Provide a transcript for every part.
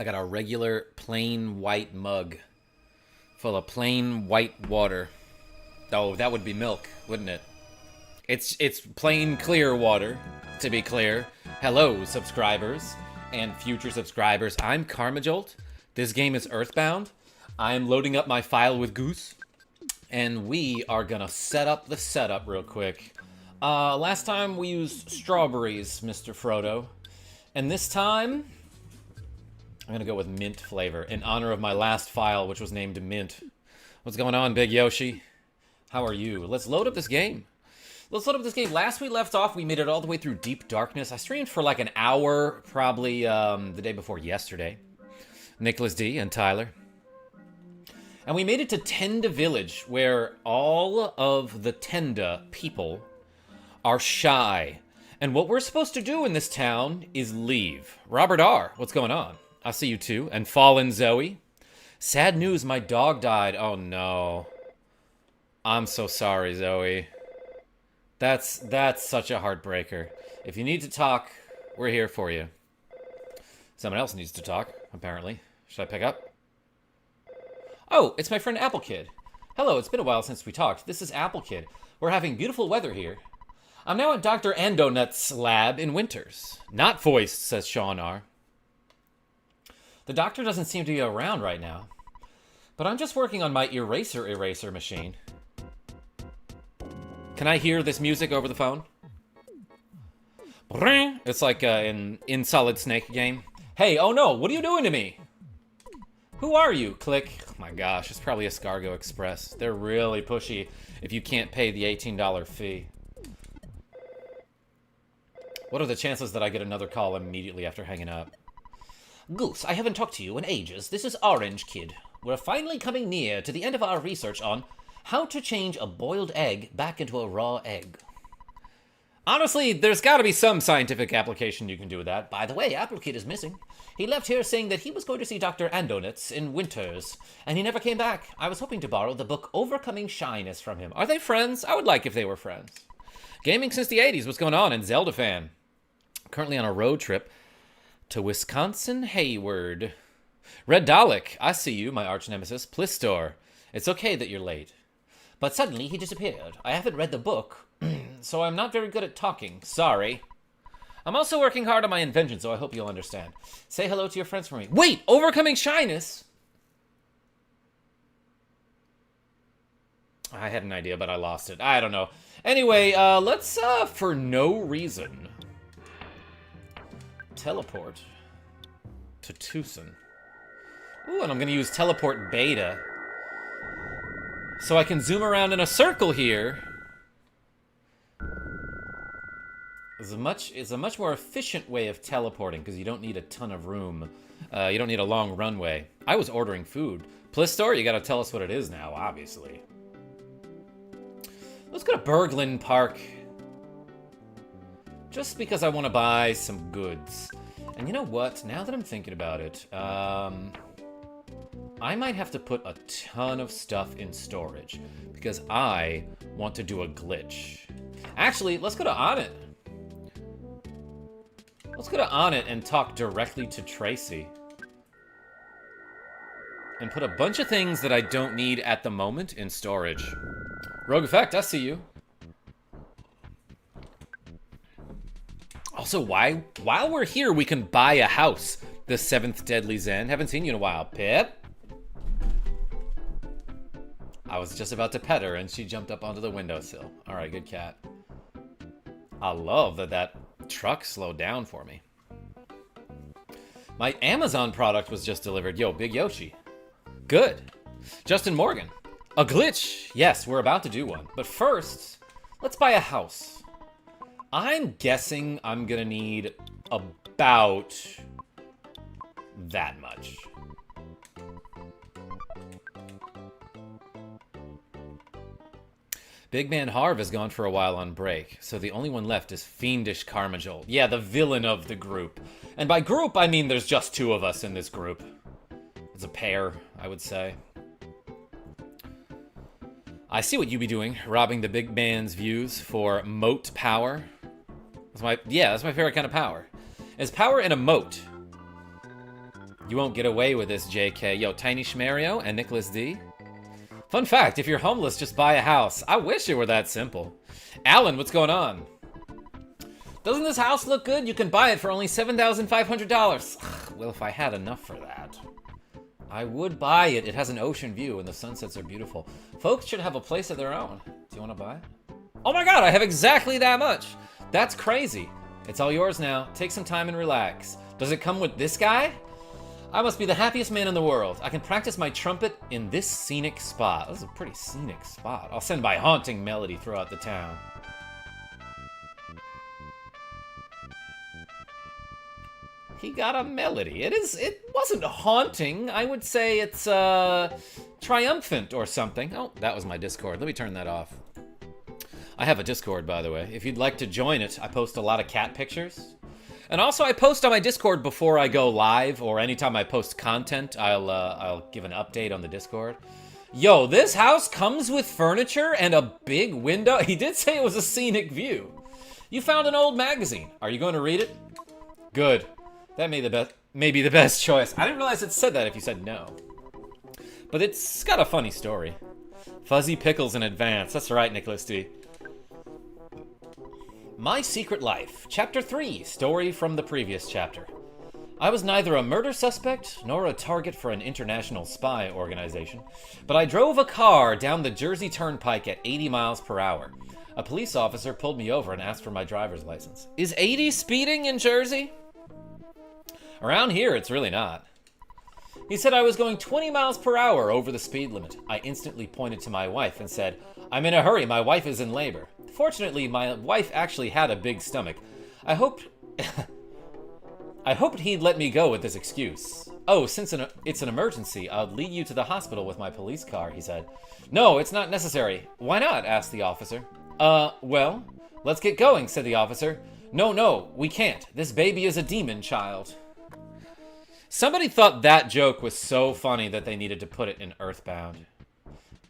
I got a regular plain white mug full of plain white water. Oh, that would be milk, wouldn't it? It's plain clear water, to be clear. Hello, subscribers and future subscribers. I'm KarmaJolt. This game is EarthBound. I'm loading up my file with Goose, and we are gonna set up the setup real quick. Last time we used strawberries, Mr. Frodo, and this time I'm gonna go with mint flavor in honor of my last file, which was named Mint. What's going on, Big Yoshi? How are you? Let's load up this game. Last we left off, we made it all the way through Deep Darkness. I streamed for like an hour, probably the day before yesterday. Nicholas D. and Tyler. And we made it to Tenda Village, where all of the Tenda people are shy. And what we're supposed to do in this town is leave. Robert R., what's going on? I see you too. And Fallen Zoe. Sad news, my dog died. Oh no. I'm so sorry, Zoe. That's such a heartbreaker. If you need to talk, we're here for you. Someone else needs to talk, apparently. Should I pick up? Oh, it's my friend Apple Kid. Hello, it's been a while since we talked. This is Apple Kid. We're having beautiful weather here. I'm now at Dr. Andonut's lab in Winters. Not voiced, says Sean R. The doctor doesn't seem to be around right now. But I'm just working on my eraser machine. Can I hear this music over the phone? It's like in Solid Snake game. Hey, oh no, what are you doing to me? Who are you? Click. Oh my gosh, it's probably Escargot Express. They're really pushy if you can't pay the $18 fee. What are the chances that I get another call immediately after hanging up? Goose, I haven't talked to you in ages. This is Orange Kid. We're finally coming near to the end of our research on how to change a boiled egg back into a raw egg. Honestly, there's got to be some scientific application you can do with that. By the way, Apple Kid is missing. He left here saying that he was going to see Dr. Andonutz in Winters, and he never came back. I was hoping to borrow the book Overcoming Shyness from him. Are they friends? I would like if they were friends. Gaming since the 80s. What's going on? And Zelda fan. Currently on a road trip to Wisconsin Hayward. Red Dalek, I see you, my arch nemesis. Plistor, it's okay that you're late. But suddenly he disappeared. I haven't read the book, so I'm not very good at talking. Sorry. I'm also working hard on my invention, so I hope you'll understand. Say hello to your friends for me. Wait, Overcoming Shyness? I had an idea, but I lost it. I don't know. Anyway, let's, for no reason, teleport to Tucson. Ooh, and I'm gonna use teleport beta. So I can zoom around in a circle here. It's a much more efficient way of teleporting because you don't need a ton of room. You don't need a long runway. I was ordering food. Plistor, you gotta tell us what it is now, obviously. Let's go to Berglund Park. Just because I want to buy some goods. And you know what? Now that I'm thinking about it, I might have to put a ton of stuff in storage because I want to do a glitch. Actually, let's go to Onnit. Let's go to Onnit and talk directly to Tracy. And put a bunch of things that I don't need at the moment in storage. Rogue Effect, I see you. Also, while we're here, we can buy a house. The 7th Deadly Zen. Haven't seen you in a while. Pip? I was just about to pet her, and she jumped up onto the windowsill. All right, good cat. I love that truck slowed down for me. My Amazon product was just delivered. Yo, Big Yoshi. Good. Justin Morgan. A glitch. Yes, we're about to do one. But first, let's buy a house. I'm guessing I'm gonna need about that much. Big Man Harv has gone for a while on break, so the only one left is Fiendish KarmaJolt. Yeah, the villain of the group. And by group, I mean there's just 2 of us in this group. It's a pair, I would say. I see what you be doing, robbing the big man's views for moat power. That's my favorite kind of power. Is power in a moat. You won't get away with this, JK. Yo, Tiny Schmario and Nicholas D. Fun fact, if you're homeless, just buy a house. I wish it were that simple. Alan, what's going on? Doesn't this house look good? You can buy it for only $7,500. Well, if I had enough for that, I would buy it. It has an ocean view and the sunsets are beautiful. Folks should have a place of their own. Do you want to buy it? Oh my god, I have exactly that much. That's crazy. It's all yours now. Take some time and relax. Does it come with this guy? I must be the happiest man in the world. I can practice my trumpet in this scenic spot. This is a pretty scenic spot. I'll send my haunting melody throughout the town. He got a melody. It wasn't haunting. I would say it's triumphant or something. Oh, that was my Discord. Let me turn that off. I have a Discord, by the way. If you'd like to join it, I post a lot of cat pictures. And also, I post on my Discord before I go live, or anytime I post content, I'll give an update on the Discord. Yo, this house comes with furniture and a big window. He did say it was a scenic view. You found an old magazine. Are you going to read it? Good. That may be the best choice. I didn't realize it said that if you said no. But it's got a funny story. Fuzzy pickles in advance. That's right, Nicholas D. My Secret Life, Chapter 3, story from the previous chapter. I was neither a murder suspect nor a target for an international spy organization, but I drove a car down the Jersey Turnpike at 80 miles per hour. A police officer pulled me over and asked for my driver's license. Is 80 speeding in Jersey? Around here, it's really not. He said I was going 20 miles per hour over the speed limit. I instantly pointed to my wife and said, I'm in a hurry, my wife is in labor. Fortunately, my wife actually had a big stomach. I hoped he'd let me go with this excuse. Oh, since it's an emergency, I'll lead you to the hospital with my police car, he said. No, it's not necessary. Why not? Asked the officer. Well, let's get going, said the officer. No, we can't. This baby is a demon child. Somebody thought that joke was so funny that they needed to put it in EarthBound.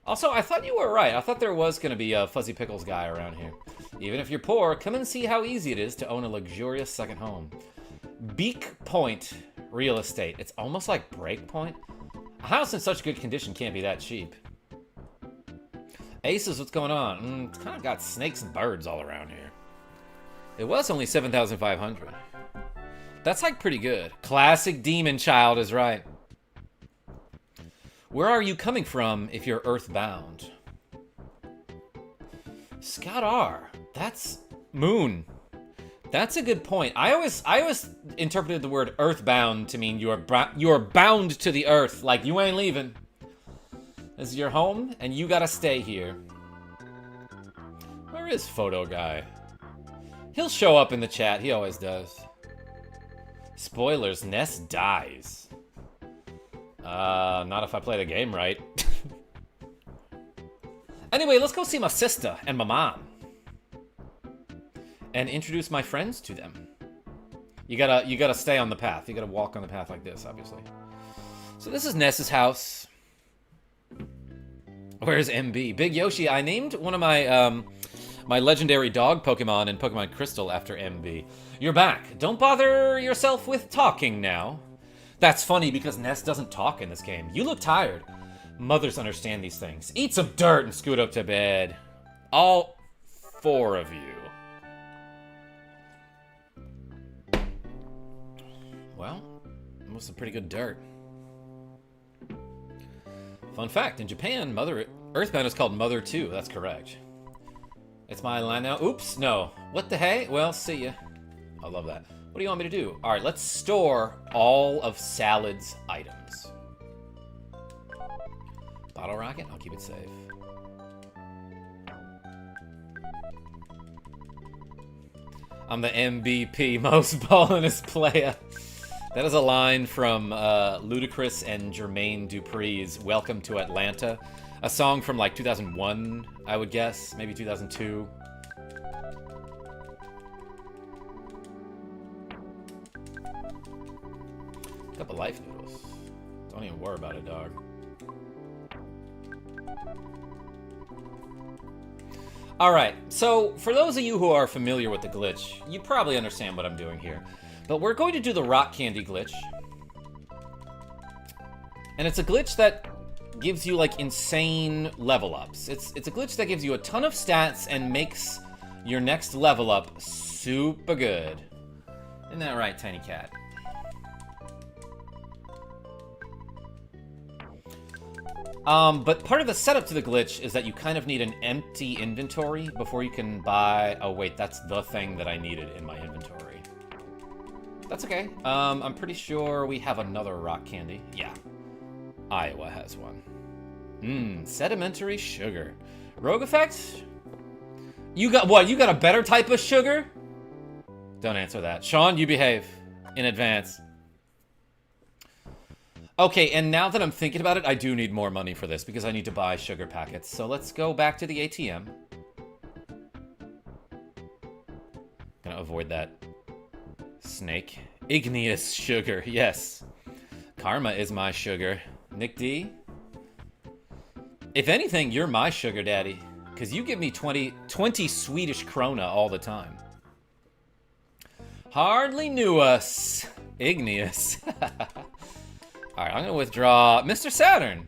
Also, I thought you were right. I thought there was going to be a Fuzzy Pickles guy around here. Even if you're poor, come and see how easy it is to own a luxurious second home. Beak Point Real Estate. It's almost like Breakpoint. A house in such good condition can't be that cheap. Aces, what's going on? It's kind of got snakes and birds all around here. It was only 7,500. That's like pretty good. Classic demon child is right. Where are you coming from if you're EarthBound? Scott R. That's Moon. That's a good point. I always interpreted the word EarthBound to mean you're bound to the earth, like you ain't leaving. This is your home, and you gotta stay here. Where is Photo Guy? He'll show up in the chat. He always does. Spoilers, Ness dies. Not if I play the game right. Anyway, let's go see my sister and my mom. And introduce my friends to them. You gotta stay on the path. You gotta walk on the path like this, obviously. So this is Ness's house. Where's MB? Big Yoshi. I named one of my my legendary dog Pokemon in Pokemon Crystal after MB. You're back. Don't bother yourself with talking now. That's funny because Ness doesn't talk in this game. You look tired. Mothers understand these things. Eat some dirt and scoot up to bed. All four of you. Well, that was some pretty good dirt. Fun fact, in Japan, EarthBound is called Mother 2. That's correct. It's my line now. Oops, no. What the hey? Well, see ya. I love that. What do you want me to do? All right, let's store all of Salad's items. Bottle rocket? I'll keep it safe. I'm the MVP, most ballinest player. That is a line from Ludacris and Jermaine Dupri's Welcome to Atlanta. A song from like 2001, I would guess. Maybe 2002. Cup of life noodles. Don't even worry about it, dog. Alright, so for those of you who are familiar with the glitch, you probably understand what I'm doing here. But we're going to do the rock candy glitch. And it's a glitch that gives you, like, insane level ups. It's a glitch that gives you a ton of stats and makes your next level up super good. Isn't that right, Tiny Cat? But part of the setup to the glitch is that you kind of need an empty inventory before you can buy... Oh, wait, that's the thing that I needed in my inventory. That's okay. I'm pretty sure we have another rock candy. Yeah. Iowa has one. Sedimentary sugar. Rogue effect? You got what? You got a better type of sugar? Don't answer that. Sean, you behave in advance. Okay, and now that I'm thinking about it, I do need more money for this because I need to buy sugar packets. So let's go back to the ATM. Gonna avoid that snake. Igneous sugar, yes. Karma is my sugar. Nick D? If anything, you're my sugar daddy. Because you give me 20 Swedish krona all the time. Hardly knew us. Igneous. Alright, I'm gonna withdraw Mr. Saturn.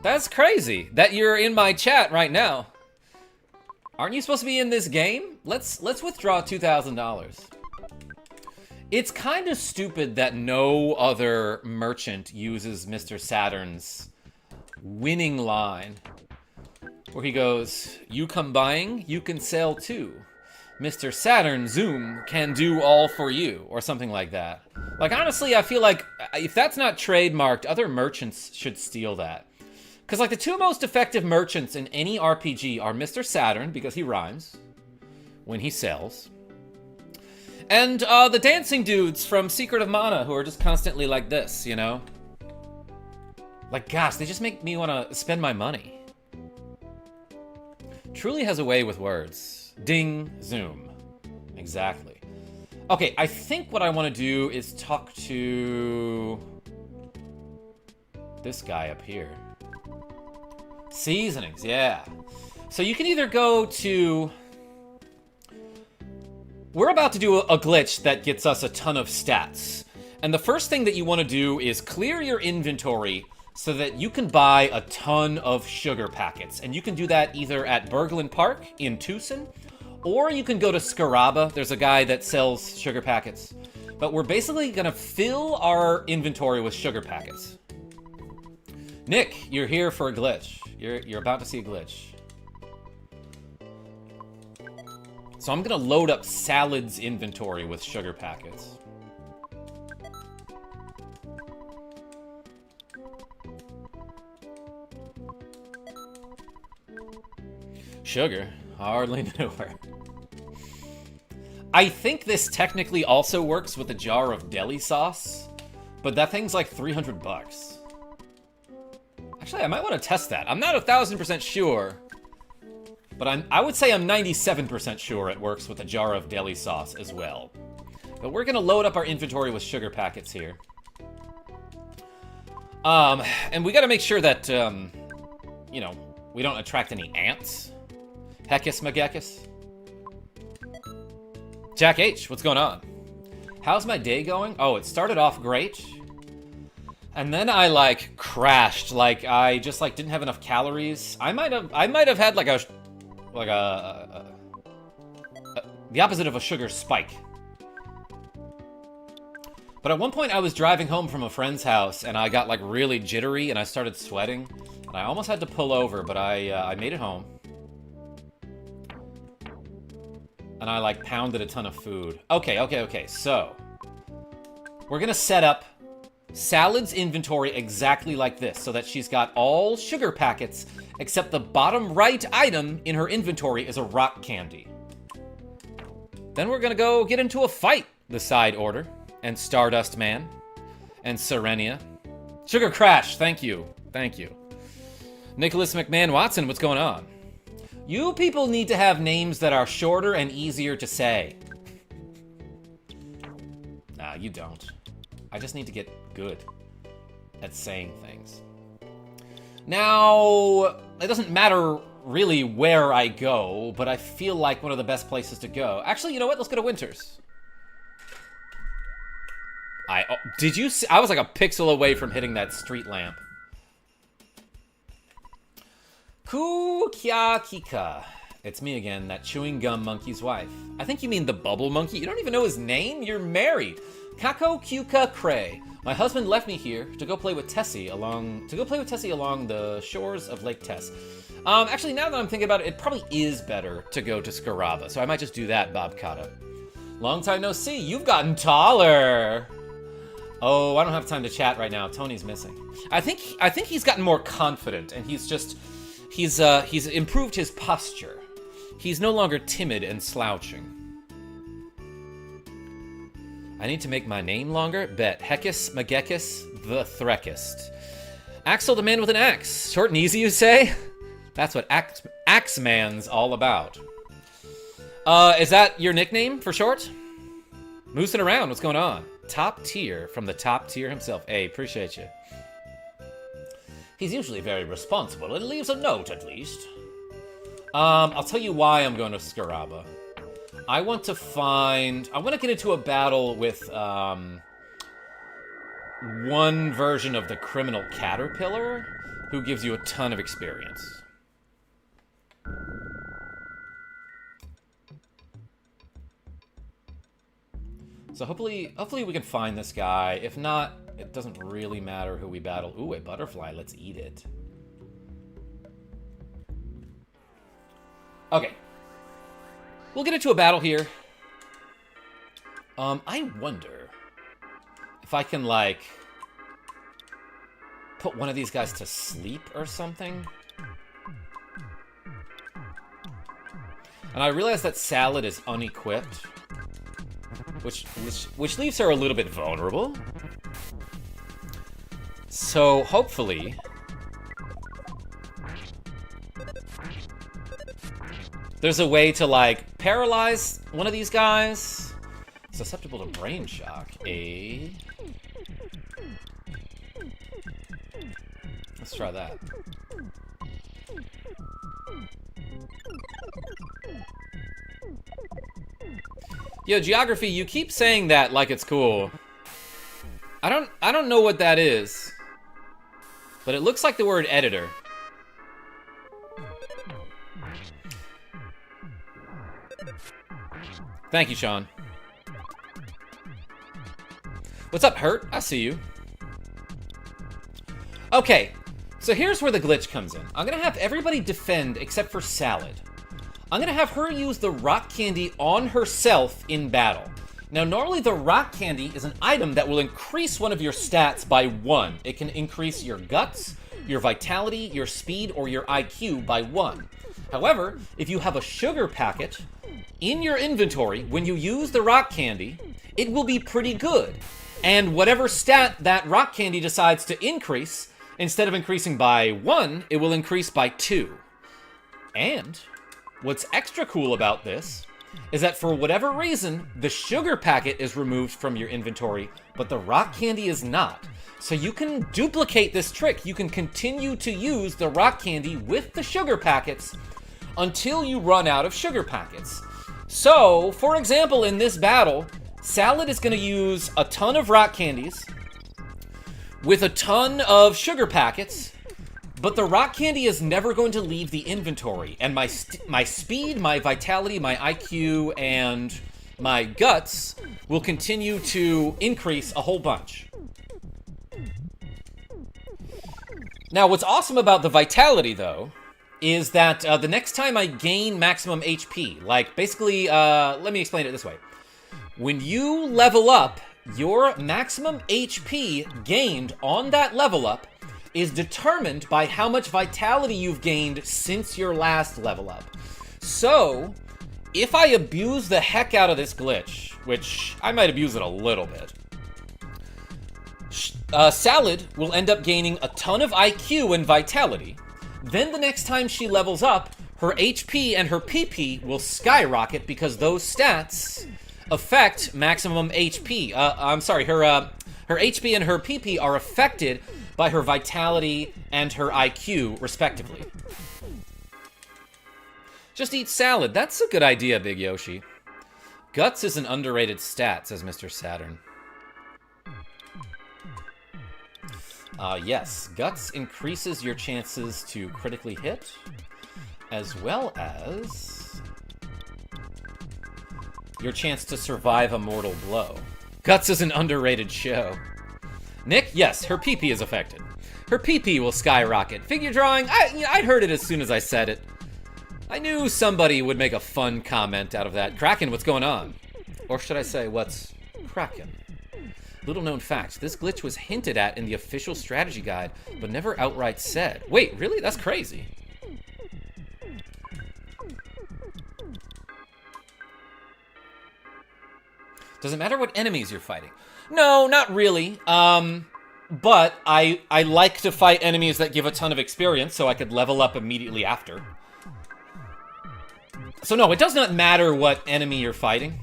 That's crazy that you're in my chat right now. Aren't you supposed to be in this game? Let's withdraw $2,000. It's kind of stupid that no other merchant uses Mr. Saturn's winning line where he goes, "You come buying, you can sell too. Mr. Saturn Zoom can do all for you," or something like that. Like, honestly, I feel like if that's not trademarked, other merchants should steal that. Because, like, the two most effective merchants in any RPG are Mr. Saturn, because he rhymes when he sells, and the dancing dudes from Secret of Mana, who are just constantly like this, you know? Like, gosh, they just make me want to spend my money. Truly has a way with words. Ding, zoom. Exactly. Okay, I think what I want to do is talk to this guy up here. Seasonings, yeah. So you can either go to... We're about to do a glitch that gets us a ton of stats. And the first thing that you want to do is clear your inventory so that you can buy a ton of sugar packets. And you can do that either at Berglund Park in Tucson, or you can go to Scaraba. There's a guy that sells sugar packets. But we're basically going to fill our inventory with sugar packets. Nick, you're here for a glitch. You're about to see a glitch. So I'm going to load up Salad's inventory with sugar packets. Sugar? Hardly knew her. I think this technically also works with a jar of deli sauce, but that thing's like 300 bucks. Actually, I might want to test that. I'm not 1,000% sure, but I would say I'm 97% sure it works with a jar of deli sauce as well. But we're going to load up our inventory with sugar packets here. And we got to make sure that, you know, we don't attract any ants. Heckus Mageckus. Jack H, what's going on? How's my day going? Oh, it started off great. And then I, like, crashed. Like, I just, like, didn't have enough calories. I might have had, like, the opposite of a sugar spike. But at one point I was driving home from a friend's house and I got, like, really jittery and I started sweating. And I almost had to pull over, but I made it home. And I, like, pounded a ton of food. Okay, so we're gonna set up Salad's inventory exactly like this, so that she's got all sugar packets, except the bottom right item in her inventory is a rock candy. Then we're gonna go get into a fight, the side order, and Stardust Man, and Serenia. Sugar Crash, thank you. Nicholas McMahon Watson, what's going on? You people need to have names that are shorter and easier to say. Nah, you don't. I just need to get good at saying things. Now, it doesn't matter really where I go, but I feel like one of the best places to go. Actually, you know what? Let's go to Winters. Did you see? I was like a pixel away from hitting that street lamp. Ku Kya Kika. It's me again, that chewing gum monkey's wife. I think you mean the bubble monkey. You don't even know his name? You're married. Kako Kyuka Cray. My husband left me here to go play with Tessie along the shores of Lake Tess. Actually, now that I'm thinking about it, it probably is better to go to Scaraba, so I might just do that, Bob Cotta. Long time no see. You've gotten taller. Oh, I don't have time to chat right now. Tony's missing. I think he's gotten more confident, and he's improved his posture. He's no longer timid and slouching. I need to make my name longer. Bet. Hekis Magekis the Threkist. Axel the man with an axe. Short and easy, you say? That's what Axeman's all about. Is that your nickname for short? Moosing around, what's going on? Top tier from the top tier himself. Hey, appreciate you. He's usually very responsible and leaves a note at least. I'll tell you why I'm going to Scaraba. I want to get into a battle with, one version of the criminal caterpillar who gives you a ton of experience. So hopefully we can find this guy. If not, it doesn't really matter who we battle. Ooh, a butterfly. Let's eat it. Okay. We'll get into a battle here. I wonder if I can, like, put one of these guys to sleep or something. And I realize that Salad is unequipped, which leaves her a little bit vulnerable. So hopefully there's a way to, like, paralyze one of these guys. Susceptible to brain shock. Let's try that. Yo, Geography, you keep saying that like it's cool. I don't know what that is. But it looks like the word editor. Thank you, Sean. What's up, Hurt? I see you. Okay, so here's where the glitch comes in. I'm gonna have everybody defend except for Salad. I'm gonna have her use the rock candy on herself in battle. Now, normally the rock candy is an item that will increase one of your stats by 1. It can increase your guts, your vitality, your speed, or your IQ by 1. However, if you have a sugar packet in your inventory, when you use the rock candy, it will be pretty good. And whatever stat that rock candy decides to increase, instead of increasing by 1, it will increase by 2. And what's extra cool about this is that for whatever reason, the sugar packet is removed from your inventory, but the rock candy is not. So you can duplicate this trick. You can continue to use the rock candy with the sugar packets until you run out of sugar packets. So, for example, in this battle, Salad is going to use a ton of rock candies with a ton of sugar packets, but the rock candy is never going to leave the inventory, and my speed, my vitality, my IQ, and my guts will continue to increase a whole bunch. Now, what's awesome about the vitality, though, is that the next time I gain maximum HP, like, basically, let me explain it this way. When you level up, your maximum HP gained on that level up is determined by how much vitality you've gained since your last level up. So, if I abuse the heck out of this glitch, which I might abuse it a little bit, Salad will end up gaining a ton of IQ and vitality. Then the next time she levels up, her HP and her PP will skyrocket because those stats affect maximum HP. I'm sorry, her HP and her PP are affected by her vitality and her IQ, respectively. Just eat salad. That's a good idea, Big Yoshi. Guts is an underrated stat, says Mr. Saturn. Yes, Guts increases your chances to critically hit, as well as your chance to survive a mortal blow. Guts is an underrated show. Nick, yes, her PP is affected. Her PP will skyrocket. Figure drawing, I'd heard it as soon as I said it. I knew somebody would make a fun comment out of that. Kraken, what's going on? Or should I say, what's Kraken? Little known fact, this glitch was hinted at in the official strategy guide, but never outright said. Wait, really? That's crazy. Does it matter what enemies you're fighting? No, not really. But I like to fight enemies that give a ton of experience so I could level up immediately after. So no, it does not matter what enemy you're fighting.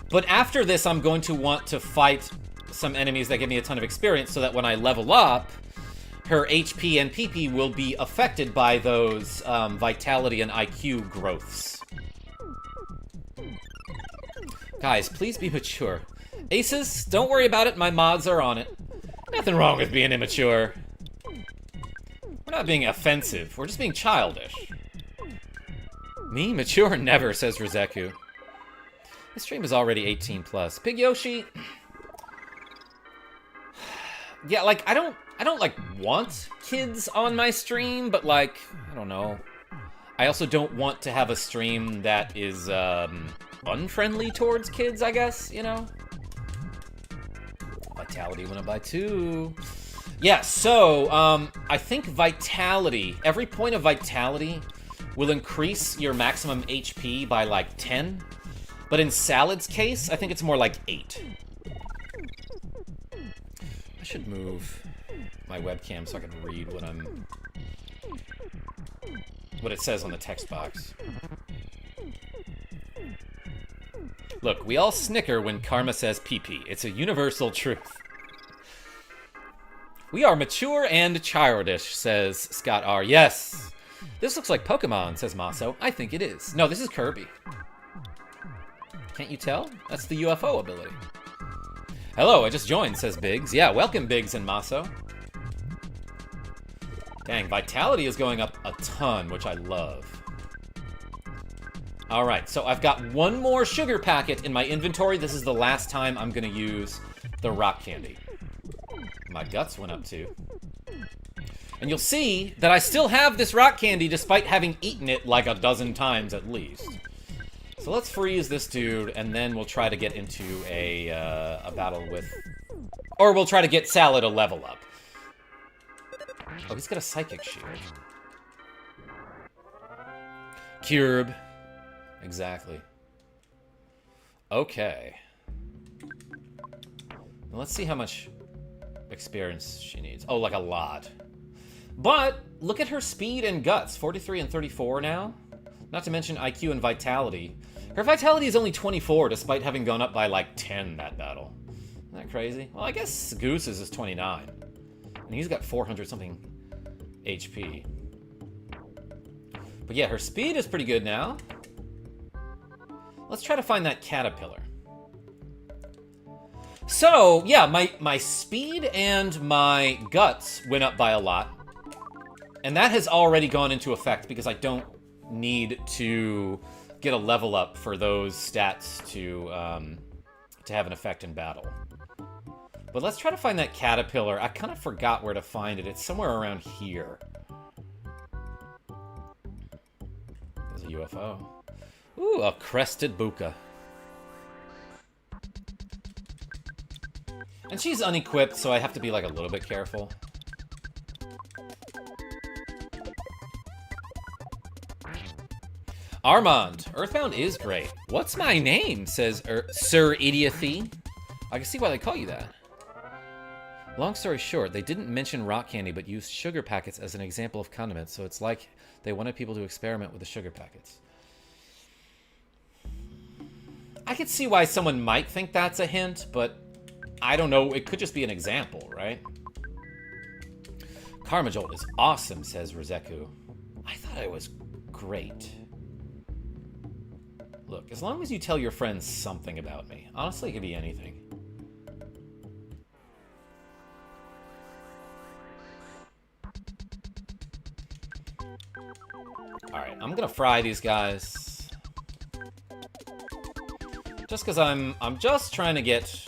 But after this, I'm going to want to fight some enemies that give me a ton of experience so that when I level up, her HP and PP will be affected by those vitality and IQ growths. Guys, please be mature. Aces, don't worry about it, my mods are on it. Nothing wrong with being immature. We're not being offensive, we're just being childish. Me? Mature never, says Roseku. This stream is already 18 plus. Big Yoshi. Yeah, like I don't like want kids on my stream, but like, I don't know. I also don't want to have a stream that is unfriendly towards kids, I guess, you know? Vitality went up by 2. Yeah, so I think Vitality, every point of Vitality will increase your maximum HP by like 10. But in Salad's case, I think it's more like 8. I should move my webcam so I can read what it says on the text box. Look, we all snicker when Karma says PP. It's a universal truth. We are mature and childish, says Scott R. Yes. This looks like Pokemon, says Maso. I think it is. No, this is Kirby. Can't you tell? That's the UFO ability. Hello, I just joined, says Biggs. Yeah, welcome, Biggs and Maso. Dang, Vitality is going up a ton, which I love. Alright, so I've got one more sugar packet in my inventory. This is the last time I'm going to use the rock candy. My guts went up too. And you'll see that I still have this rock candy despite having eaten it like a dozen times at least. So let's freeze this dude, and then we'll try to get into a battle with... Or we'll try to get Salad a level up. Oh, he's got a Psychic Shield. Curb. Exactly. Okay. Well, let's see how much experience she needs. Oh, like a lot. But, look at her speed and guts. 43 and 34 now. Not to mention IQ and Vitality. Her Vitality is only 24, despite having gone up by like 10 that battle. Isn't that crazy? Well, I guess Goose's is 29. And he's got 400-something HP. But yeah, her speed is pretty good now. Let's try to find that caterpillar. So, yeah, my speed and my guts went up by a lot. And that has already gone into effect because I don't need to get a level up for those stats to have an effect in battle. But let's try to find that caterpillar. I kind of forgot where to find it. It's somewhere around here. There's a UFO. Ooh, a crested buka. And she's unequipped, so I have to be like a little bit careful. Armand, EarthBound is great. What's my name? Says Sir Idiothy. I can see why they call you that. Long story short, they didn't mention rock candy, but used sugar packets as an example of condiments, so it's like they wanted people to experiment with the sugar packets. I could see why someone might think that's a hint, but I don't know. It could just be an example, right? KarmaJolt is awesome, says Roseku. I thought it was great. Look, as long as you tell your friends something about me. Honestly, it could be anything. gonna fry these guys. Just because I'm just trying to get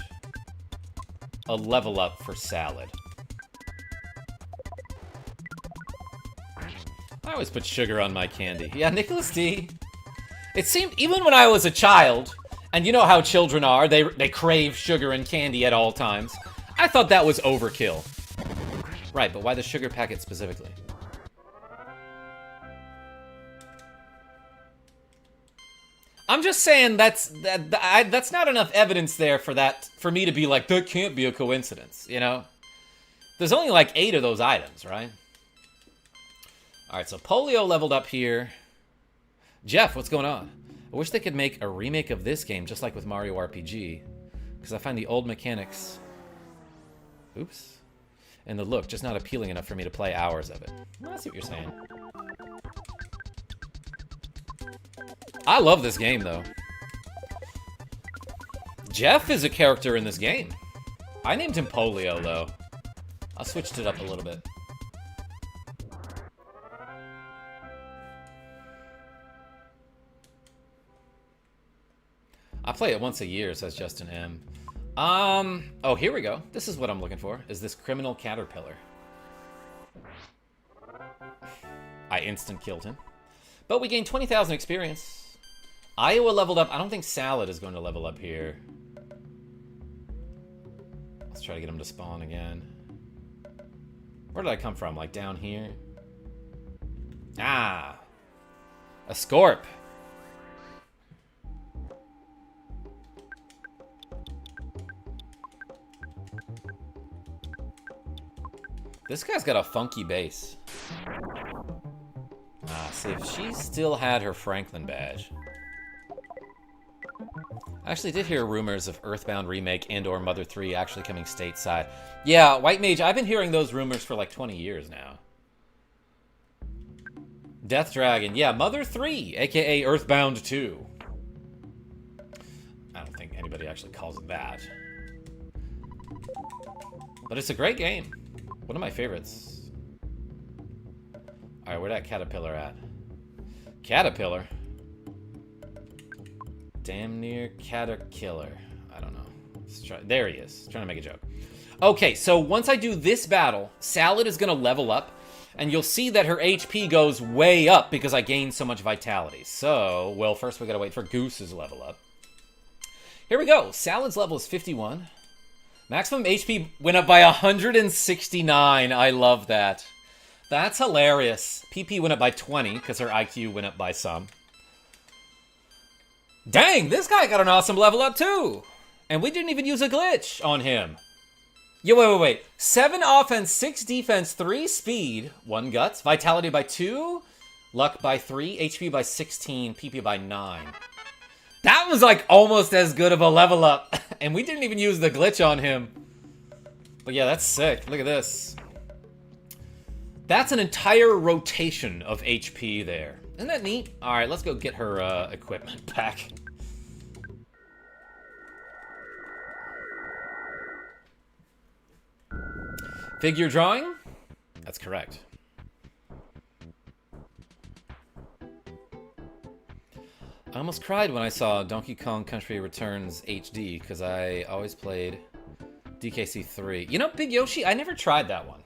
a level up for salad. I always put sugar on my candy. Yeah, Nicholas D. It seemed, even when I was a child, and you know how children are, they crave sugar and candy at all times. I thought that was overkill. Right, but why the sugar packet specifically? I'm just saying that's not enough evidence there for me to be like, that can't be a coincidence, you know? There's only like 8 of those items, right? Alright, so Polio leveled up here. Jeff, what's going on? I wish they could make a remake of this game just like with Mario RPG, because I find the old mechanics... Oops. And the look just not appealing enough for me to play hours of it. Well, I see what you're saying. I love this game, though. Jeff is a character in this game. I named him Polio, though. I switched it up a little bit. I play it once a year, says Justin M. Oh, here we go. This is what I'm looking for, is this criminal caterpillar. I instant killed him. But we gained 20,000 experience. Iowa leveled up. I don't think Salad is going to level up here. Let's try to get him to spawn again. Where did I come from? Like down here? Ah! A Scorp! This guy's got a funky base. Ah, see if she still had her Franklin badge. I actually did hear rumors of EarthBound Remake and or Mother 3 actually coming stateside. Yeah, White Mage, I've been hearing those rumors for like 20 years now. Death Dragon, yeah, Mother 3, aka EarthBound 2. I don't think anybody actually calls it that. But it's a great game. One of my favorites. Alright, where'd that caterpillar at? Caterpillar? Damn near caterpillar. I don't know. Let's try. There he is. Trying to make a joke. Okay, so once I do this battle, Salad is going to level up, and you'll see that her HP goes way up because I gained so much vitality. So, well, first we got to wait for Goose's level up. Here we go. Salad's level is 51. Maximum HP went up by 169. I love that. That's hilarious. PP went up by 20 because her IQ went up by some. Dang, this guy got an awesome level up too. And we didn't even use a glitch on him. Yo, wait. 7 offense, 6 defense, 3 speed, 1 guts, vitality by 2, luck by 3, HP by 16, PP by 9. That was like almost as good of a level up. And we didn't even use the glitch on him. But yeah, that's sick. Look at this. That's an entire rotation of HP there. Isn't that neat? Alright, let's go get her equipment back. Figure drawing? That's correct. I almost cried when I saw Donkey Kong Country Returns HD because I always played DKC 3. You know, Big Yoshi, I never tried that one.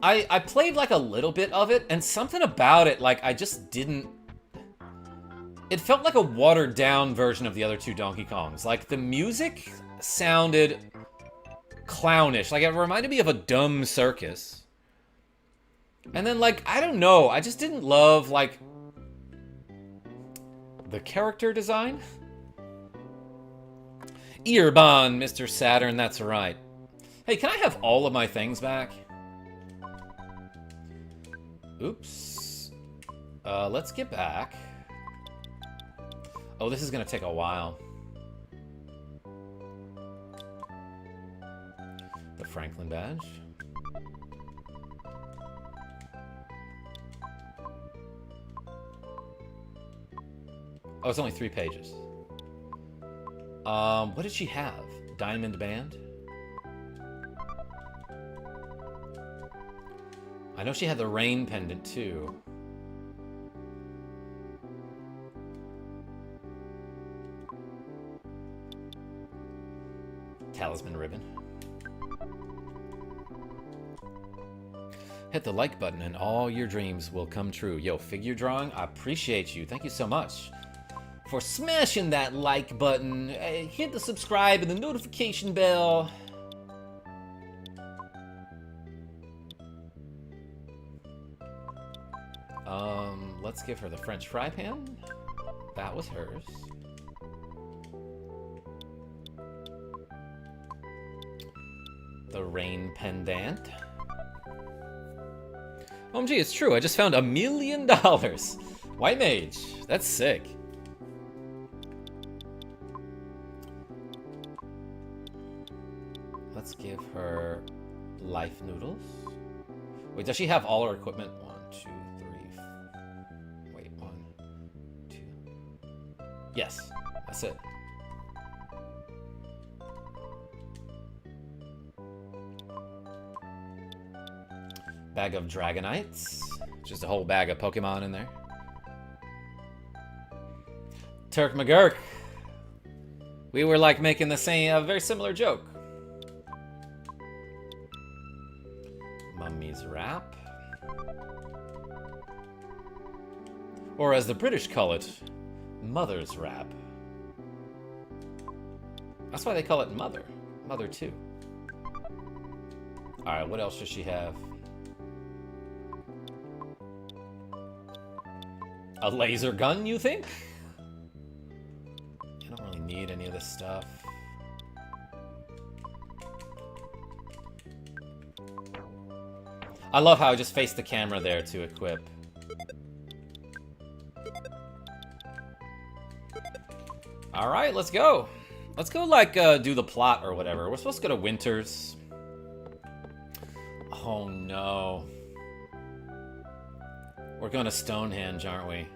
I played like a little bit of it, and something about it, like, I just didn't... It felt like a watered-down version of the other 2 Donkey Kongs. Like, the music sounded clownish. Like, it reminded me of a dumb circus. And then, like, I don't know. I just didn't love, like, the character design. Earbon, Mr. Saturn, that's right. Hey, can I have all of my things back? Oops. Let's get back. Oh, this is gonna take a while. The Franklin badge. Oh, it's only 3 pages. What did she have? Diamond band? I know she had the rain pendant, too. Talisman ribbon. Hit the like button and all your dreams will come true. Yo, figure drawing, I appreciate you. Thank you so much for smashing that like button. Hit the subscribe and the notification bell. Let's give her the French fry pan. That was hers. The rain pendant. OMG, it's true. I just found $1 million. White mage. That's sick. Let's give her life noodles. Wait, does she have all her equipment? 1, 2, 3. Wait, 1, 2. Yes, that's it. Bag of Dragonites. Just a whole bag of Pokemon in there. Turk McGurk. We were like making the same, a very similar joke. Mummy's wrap. Or as the British call it, Mother's wrap. That's why they call it Mother. Mother 2. Alright, what else does she have? A laser gun, you think? I don't really need any of this stuff. I love how I just faced the camera there to equip. Alright, let's go. Let's go, like, do the plot or whatever. We're supposed to go to Winters. Oh, no. We're going to Stonehenge, aren't we?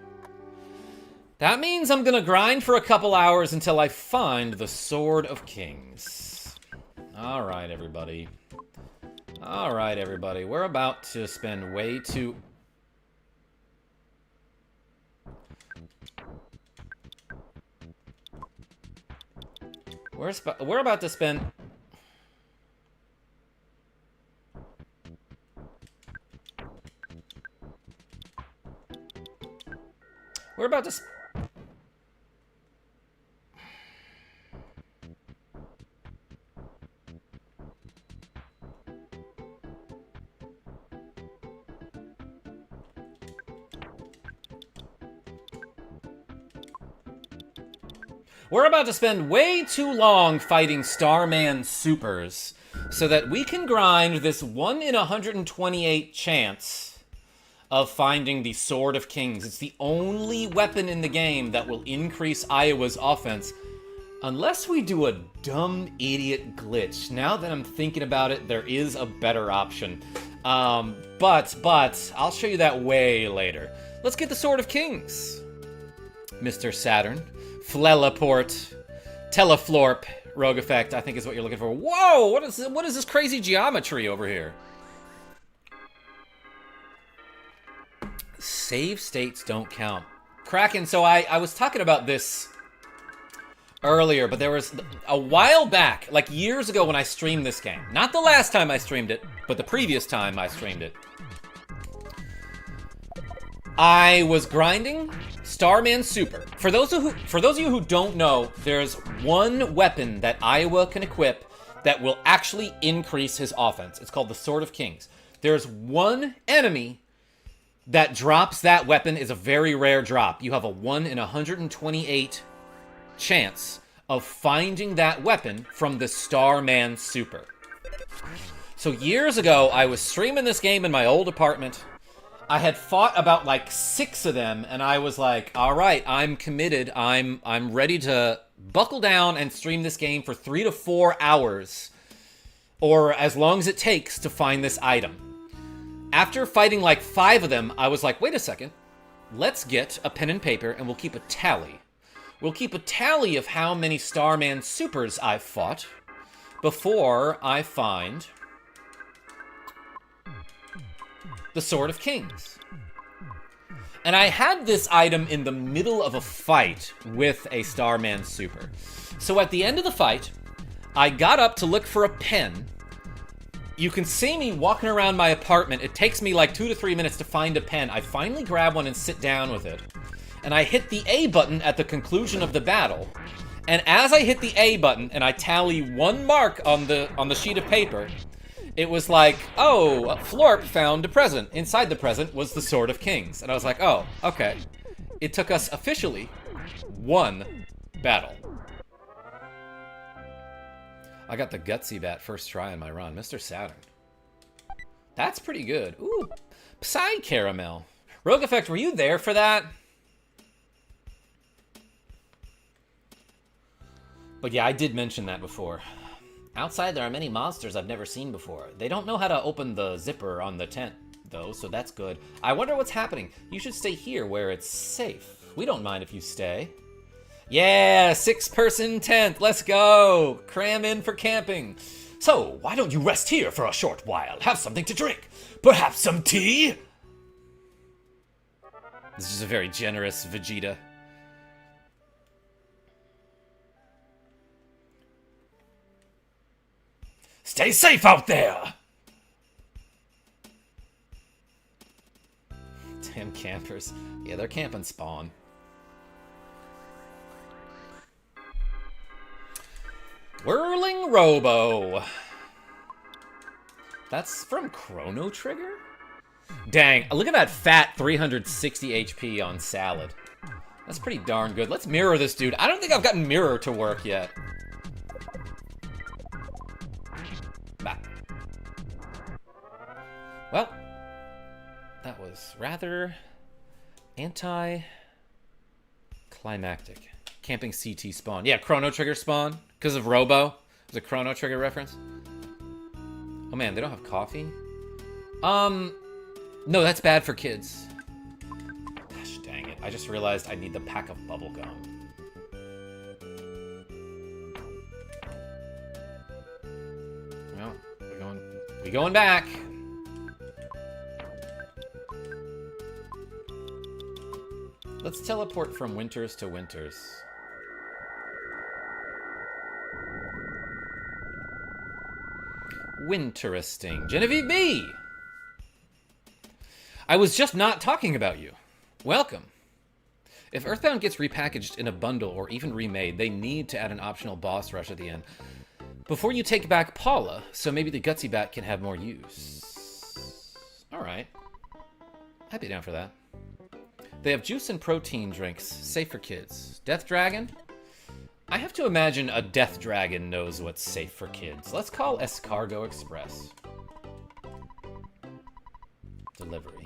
That means I'm going to grind for a couple hours until I find the Sword of Kings. Alright, everybody. Alright, everybody. We're about to spend way too... We're about to spend... We're about to... We're about to spend way too long fighting Starman Supers so that we can grind this 1 in 128 chance of finding the Sword of Kings. It's the only weapon in the game that will increase Iowa's offense unless we do a dumb idiot glitch. Now that I'm thinking about it, there is a better option. But I'll show you that way later. Let's get the Sword of Kings. Mr. Saturn. Fleleport, Teleflorp, Rogue Effect, I think is what you're looking for. Whoa! What is this crazy geometry over here? Save states don't count. Kraken, so I was talking about this earlier, but there was a while back, like years ago when I streamed this game. Not the last time I streamed it, but the previous time I streamed it. I was grinding Starman Super. For those of you who don't know, there's one weapon that Iowa can equip that will actually increase his offense. It's called the Sword of Kings. There's one enemy that drops that weapon. Is a very rare drop. You have a 1 in 128 chance of finding that weapon from the Starman Super. So years ago, I was streaming this game in my old apartment. I had fought about like 6 of them, and I was like, all right, I'm committed. I'm ready to buckle down and stream this game for 3 to 4 hours, or as long as it takes to find this item. After fighting like 5 of them, I was like, wait a second. Let's get a pen and paper, and we'll keep a tally. We'll keep a tally of how many Starman Supers I've fought before I find the Sword of Kings. And I had this item in the middle of a fight with a Starman Super. So at the end of the fight, I got up to look for a pen. You can see me walking around my apartment. It takes me like 2 to 3 minutes to find a pen. I finally grab one and sit down with it. And I hit the A button at the conclusion of the battle. And as I hit the A button and I tally 1 mark on the sheet of paper, it was like, oh, Florp found a present. Inside the present was the Sword of Kings. And I was like, oh, okay. It took us officially 1 battle. I got the Gutsy Bat first try on my run. Mr. Saturn. That's pretty good. Ooh, Psy Caramel. Rogue Effect, were you there for that? But yeah, I did mention that before. Outside, there are many monsters I've never seen before. They don't know how to open the zipper on the tent, though, so that's good. I wonder what's happening. You should stay here where it's safe. We don't mind if you stay. Yeah, 6-person tent. Let's go. Cram in for camping. So, why don't you rest here for a short while? Have something to drink. Perhaps some tea? This is a very generous Vegeta. Stay safe out there! Damn campers. Yeah, they're camping spawn. Whirling Robo. That's from Chrono Trigger? Dang, look at that fat 360 HP on Salad. That's pretty darn good. Let's mirror this dude. I don't think I've gotten mirror to work yet. Bah. Well, that was rather anti-climactic. Camping CT spawn. Yeah, Chrono Trigger spawn. Because of Robo. It was a Chrono Trigger reference. Oh man, they don't have coffee? No, that's bad for kids. Gosh dang it. I just realized I need the pack of bubble gum. Well, we going back. Let's teleport from winters to winters. Winteresting. Genevieve B! I was just not talking about you. Welcome. If EarthBound gets repackaged in a bundle or even remade, they need to add an optional boss rush at the end. Before you take back Paula, so maybe the Gutsy Bat can have more use. Alright. I'd be down for that. They have juice and protein drinks, safe for kids. Death Dragon? I have to imagine a Death Dragon knows what's safe for kids. Let's call Escargo Express. Delivery.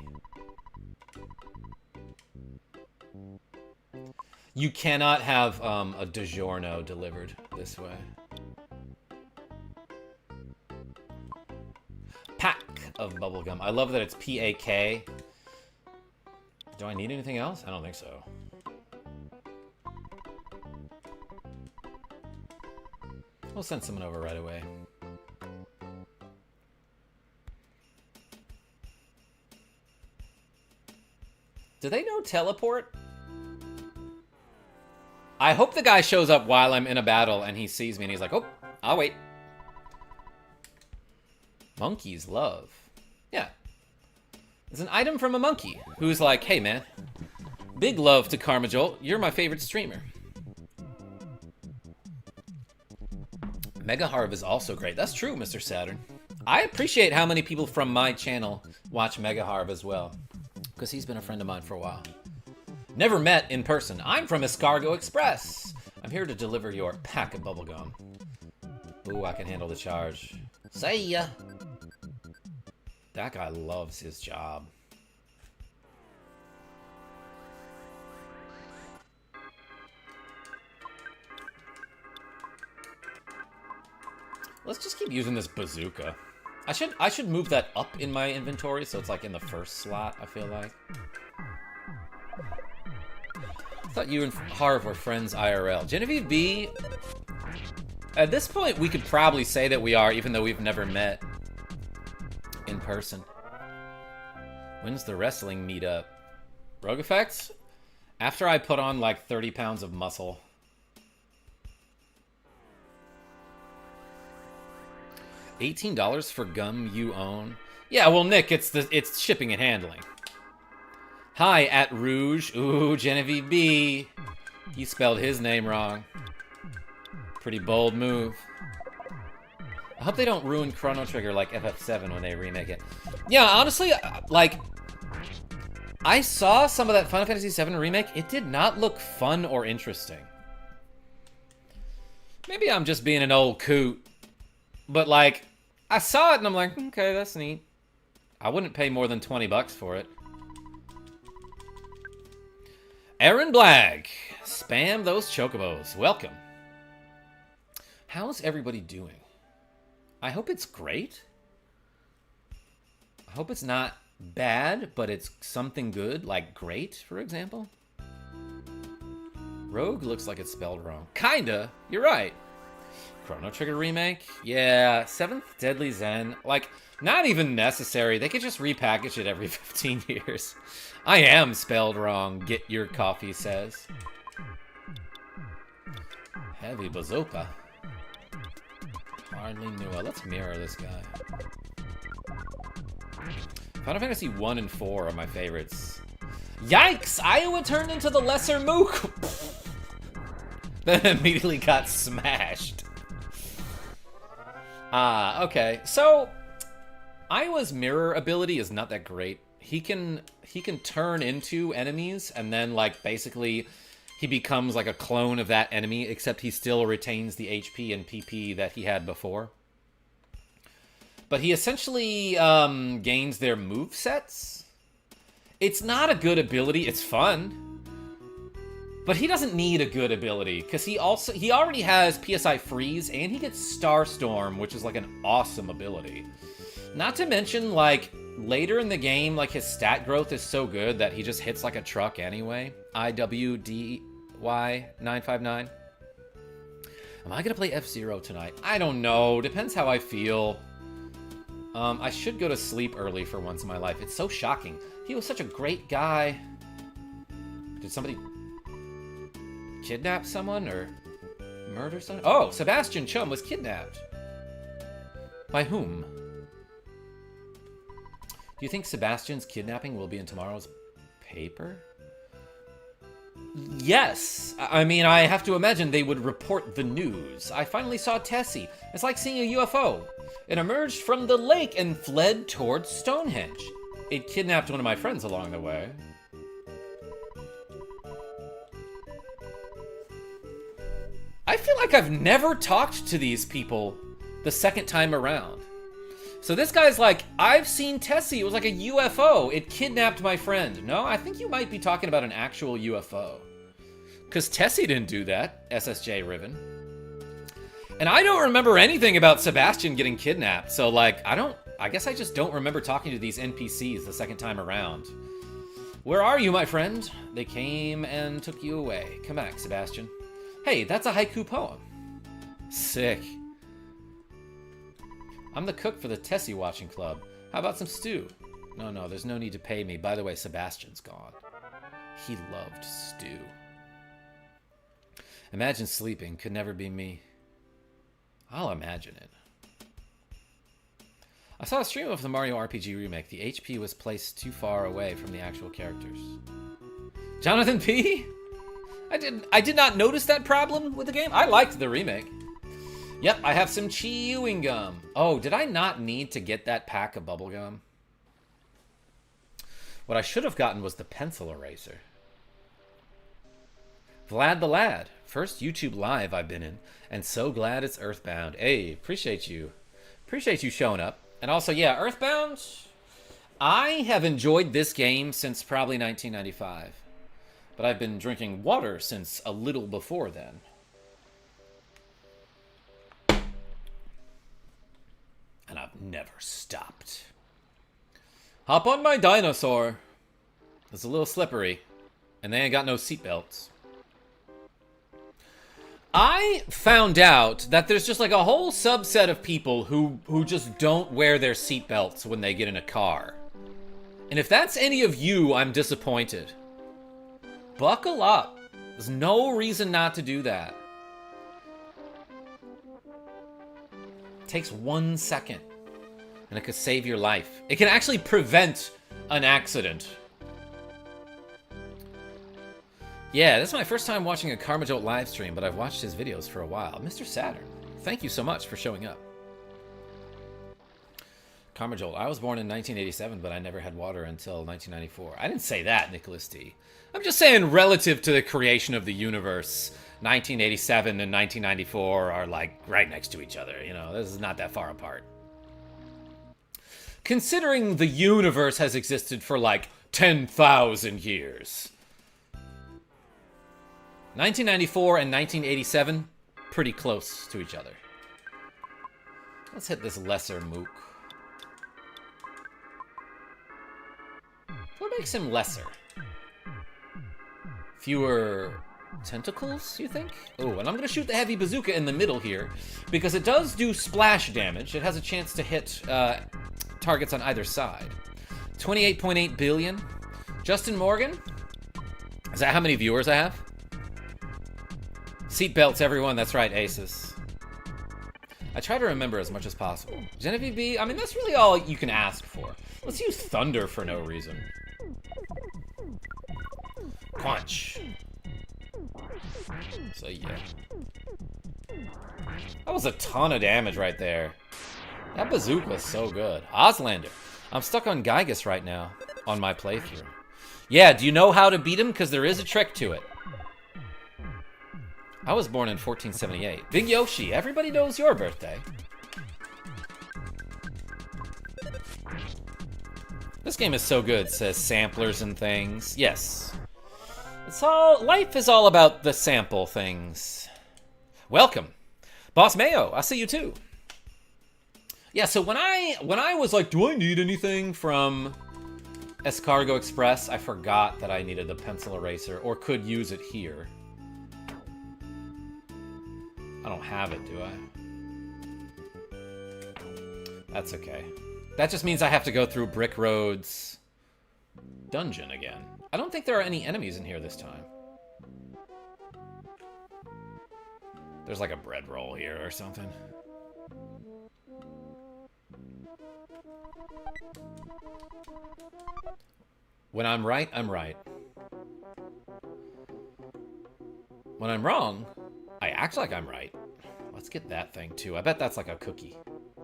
You cannot have a DiGiorno delivered this way. Pack of bubblegum. I love that it's P-A-K. Do I need anything else? I don't think so. We'll send someone over right away. Do they know teleport? I hope the guy shows up while I'm in a battle and he sees me and he's like, oh, I'll wait. Monkey's love. Yeah. It's an item from a monkey who's like, hey man, big love to KarmaJolt. You're my favorite streamer. Mega Harv is also great. That's true, Mr. Saturn. I appreciate how many people from my channel watch Mega Harv as well, because he's been a friend of mine for a while. Never met in person. I'm from Escargo Express. I'm here to deliver your pack of bubblegum. Ooh, I can handle the charge. See ya. That guy loves his job. Let's just keep using this bazooka. I should move that up in my inventory so it's like in the first slot, I feel like. I thought you and Harv were friends IRL. Genevieve B, at this point we could probably say that we are, even though we've never met in person. When's the wrestling meetup? Rogue Effects? After I put on like 30 pounds of muscle. $18 for gum you own? Yeah, well, Nick, it's shipping and handling. Hi, at Rouge. Ooh, Genevieve B. He spelled his name wrong. Pretty bold move. I hope they don't ruin Chrono Trigger like FF7 when they remake it. Yeah, honestly, like, I saw some of that Final Fantasy VII remake. It did not look fun or interesting. Maybe I'm just being an old coot. But, like, I saw it and I'm like, okay, that's neat. I wouldn't pay more than 20 bucks for it. Aaron Black. Spam those chocobos. Welcome. How's everybody doing? I hope it's great. I hope it's not bad, but it's something good, like great, for example. Rogue looks like it's spelled wrong. Kinda. You're right. Chrono Trigger remake? Yeah. 7th Deadly Zen. Like, not even necessary. They could just repackage it every 15 years. I am spelled wrong, Get Your Coffee says. Heavy Bazooka. Hardly knew it. Let's mirror this guy. Final Fantasy 1 and 4 are my favorites. Yikes! Iowa turned into the lesser mook! Then immediately got smashed. Okay. So, Iowa's mirror ability is not that great. He can turn into enemies, and then, like, basically he becomes like a clone of that enemy, except he still retains the HP and PP that he had before. But he essentially gains their movesets. It's not a good ability. It's fun. But he doesn't need a good ability, because he already has PSI Freeze, and he gets Starstorm, which is like an awesome ability. Not to mention, like, later in the game, like, his stat growth is so good that he just hits like a truck anyway. IWDY959. Am I gonna play F-Zero tonight? I don't know. Depends how I feel. I should go to sleep early for once in my life. It's so shocking. He was such a great guy. Did somebody kidnap someone or murder someone? Oh, Sebastian Chum was kidnapped. By whom? Do you think Sebastian's kidnapping will be in tomorrow's paper? Yes. I mean, I have to imagine they would report the news. I finally saw Tessie. It's like seeing a UFO. It emerged from the lake and fled towards Stonehenge. It kidnapped one of my friends along the way. I feel like I've never talked to these people the second time around. So this guy's like, I've seen Tessie. It was like a UFO. It kidnapped my friend. No, I think you might be talking about an actual UFO. Because Tessie didn't do that, SSJ Riven. And I don't remember anything about Sebastian getting kidnapped. So, like, I guess I just don't remember talking to these NPCs the second time around. Where are you, my friend? They came and took you away. Come back, Sebastian. Hey, that's a haiku poem. Sick. I'm the cook for the Tessie watching club. How about some stew? No, there's no need to pay me. By the way, Sebastian's gone. He loved stew. Imagine sleeping. Could never be me. I'll imagine it. I saw a stream of the Mario RPG remake. The HP was placed too far away from the actual characters. Jonathan P? I did not notice that problem with the game. I liked the remake. Yep, I have some chewing gum. Oh, did I not need to get that pack of bubble gum? What I should have gotten was the pencil eraser. Vlad the Lad. First YouTube live I've been in, and so glad it's EarthBound. Hey, appreciate you. Appreciate you showing up. And also, yeah, EarthBound, I have enjoyed this game since probably 1995. But I've been drinking water since a little before then. And I've never stopped. Hop on my dinosaur. It's a little slippery. And they ain't got no seatbelts. I found out that there's just like a whole subset of people who just don't wear their seatbelts when they get in a car. And if that's any of you, I'm disappointed. Buckle up. There's no reason not to do that. takes 1 second. And it could save your life. It can actually prevent an accident. Yeah, this is my first time watching a KarmaJolt live stream, but I've watched his videos for a while. Mr. Saturn, thank you so much for showing up. KarmaJolt, I was born in 1987, but I never had water until 1994. I didn't say that, Nicholas D. I'm just saying relative to the creation of the universe, 1987 and 1994 are like right next to each other. You know, this is not that far apart. Considering the universe has existed for like 10,000 years. 1994 and 1987, pretty close to each other. Let's hit this lesser mook. What makes him lesser? Fewer tentacles, you think? Oh, and I'm gonna shoot the heavy bazooka in the middle here, because it does do splash damage. It has a chance to hit targets on either side. 28.8 billion. Justin Morgan? Is that how many viewers I have? Seatbelts, everyone. That's right, Aces. I try to remember as much as possible. Genevieve B, I mean, that's really all you can ask for. Let's use thunder for no reason. Punch. So, yeah. That was a ton of damage right there. That bazooka was so good. Oslander. I'm stuck on Gygus right now on my playthrough. Yeah, do you know how to beat him? Because there is a trick to it. I was born in 1478. Big Yoshi, everybody knows your birthday. This game is so good, says samplers and things. Yes. It's all, life is all about the sample things. Welcome. Boss Mayo, I see you too. Yeah, so when I was like, do I need anything from Escargo Express, I forgot that I needed the pencil eraser, or could use it here. I don't have it, do I? That's okay. That just means I have to go through Brick Road's dungeon again. I don't think there are any enemies in here this time. There's like a bread roll here or something. When I'm right, I'm right. When I'm wrong, I act like I'm right. Let's get that thing too. I bet that's like a cookie.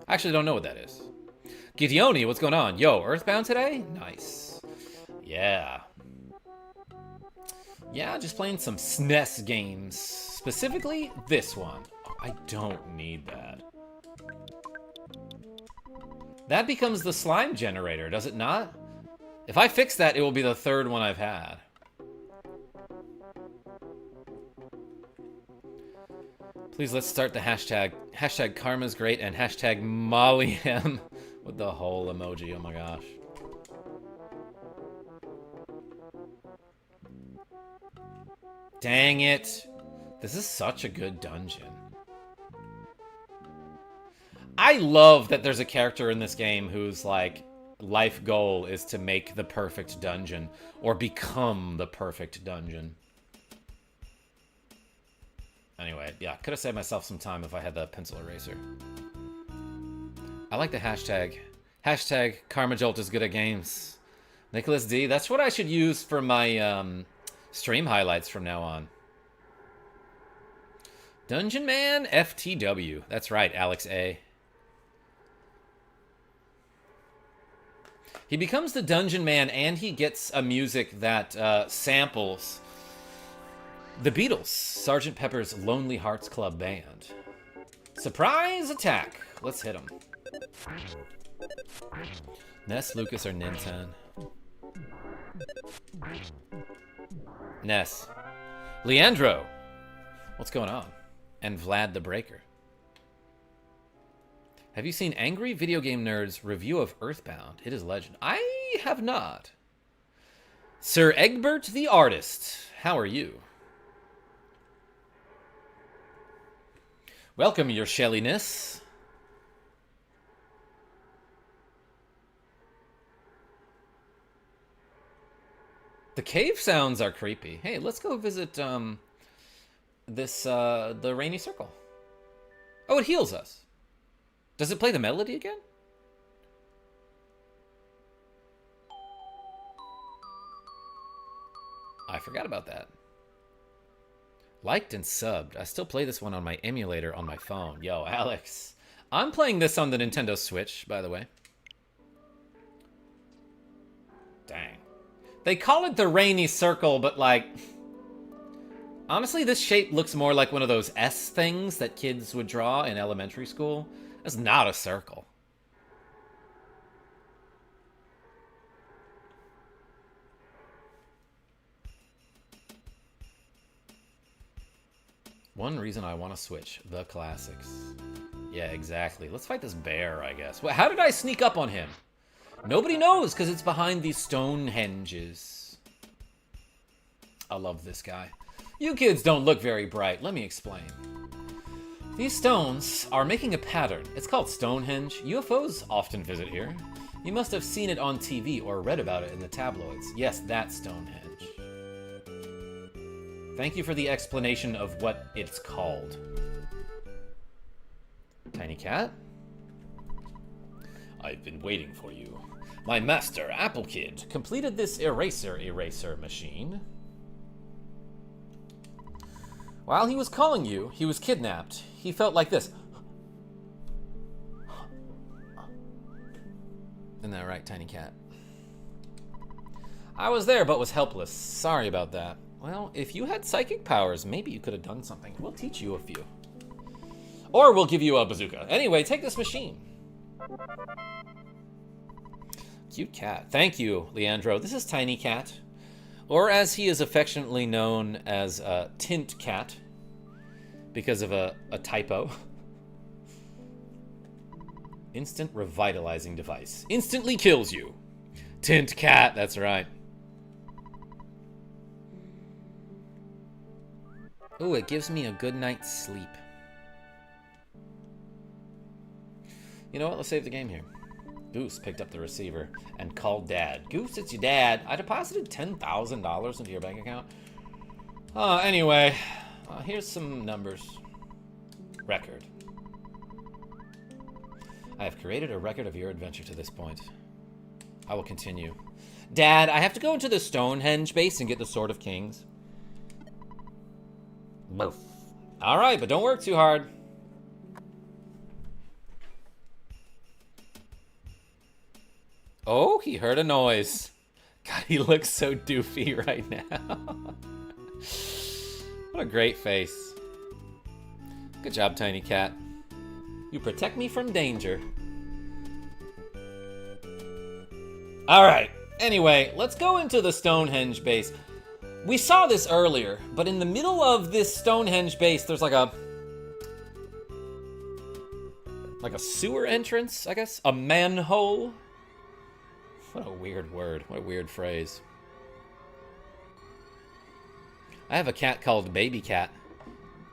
I actually don't know what that is. Gideoni, what's going on? Yo, EarthBound today? Nice. Yeah. Yeah, just playing some SNES games. Specifically, this one. Oh, I don't need that. That becomes the slime generator, does it not? If I fix that, it will be the third one I've had. Please, let's start the hashtag. Hashtag Karma's great and hashtag MollyM with the whole emoji. Oh my gosh. Dang it. This is such a good dungeon. I love that there's a character in this game whose, like, life goal is to make the perfect dungeon or become the perfect dungeon. Anyway, yeah, could have saved myself some time if I had the pencil eraser. I like the hashtag. Hashtag KarmaJolt is good at games. Nicholas D, that's what I should use for my stream highlights from now on. Dungeon Man FTW. That's right, Alex A. He becomes the Dungeon Man, and he gets a music that samples the Beatles, Sgt. Pepper's Lonely Hearts Club Band. Surprise attack! Let's hit him. Ness, Lucas, or Ninten? Ness. Leandro! What's going on? And Vlad the Breaker. Have you seen Angry Video Game Nerd's review of EarthBound? It is legend. I have not. Sir Egbert the Artist, how are you? Welcome, your shelliness. The cave sounds are creepy. Hey, let's go visit the Rainy Circle. Oh, it heals us. Does it play the melody again? I forgot about that. Liked and subbed. I still play this one on my emulator on my phone. Yo, Alex. I'm playing this on the Nintendo Switch, by the way. Dang. They call it the rainy circle, but like... honestly, this shape looks more like one of those S things that kids would draw in elementary school. It's not a circle. One reason I want to switch. The classics. Yeah, exactly. Let's fight this bear, I guess. Well, how did I sneak up on him? Nobody knows, because it's behind these Stonehenges. I love this guy. You kids don't look very bright. Let me explain. These stones are making a pattern. It's called Stonehenge. UFOs often visit here. You must have seen it on TV or read about it in the tabloids. Yes, that's Stonehenge. Thank you for the explanation of what it's called. Tiny cat? I've been waiting for you. My master, Apple Kid, completed this eraser machine. While he was calling you, he was kidnapped. He felt like this. Isn't that right, Tiny Cat? I was there, but was helpless. Sorry about that. Well, if you had psychic powers, maybe you could have done something. We'll teach you a few. Or we'll give you a bazooka. Anyway, take this machine. Cute cat. Thank you, Leandro. This is Tiny Cat. Or as he is affectionately known as Tint Cat. Because of a typo. Instant revitalizing device. Instantly kills you. Tint Cat, that's right. Ooh, it gives me a good night's sleep. You know what? Let's save the game here. Goose picked up the receiver and called Dad. Goose, it's your dad. I deposited $10,000 into your bank account. Anyway, here's some numbers. Record. I have created a record of your adventure to this point. I will continue. Dad, I have to go into the Stonehenge base and get the Sword of Kings. Boof. All right, but don't work too hard. Oh, he heard a noise. God, he looks so doofy right now. What a great face. Good job, Tiny Cat. You protect me from danger. All right. Anyway, let's go into the Stonehenge base. We saw this earlier, but in the middle of this Stonehenge base, there's like a sewer entrance, I guess? A manhole? What a weird word. What a weird phrase. I have a cat called Baby Cat.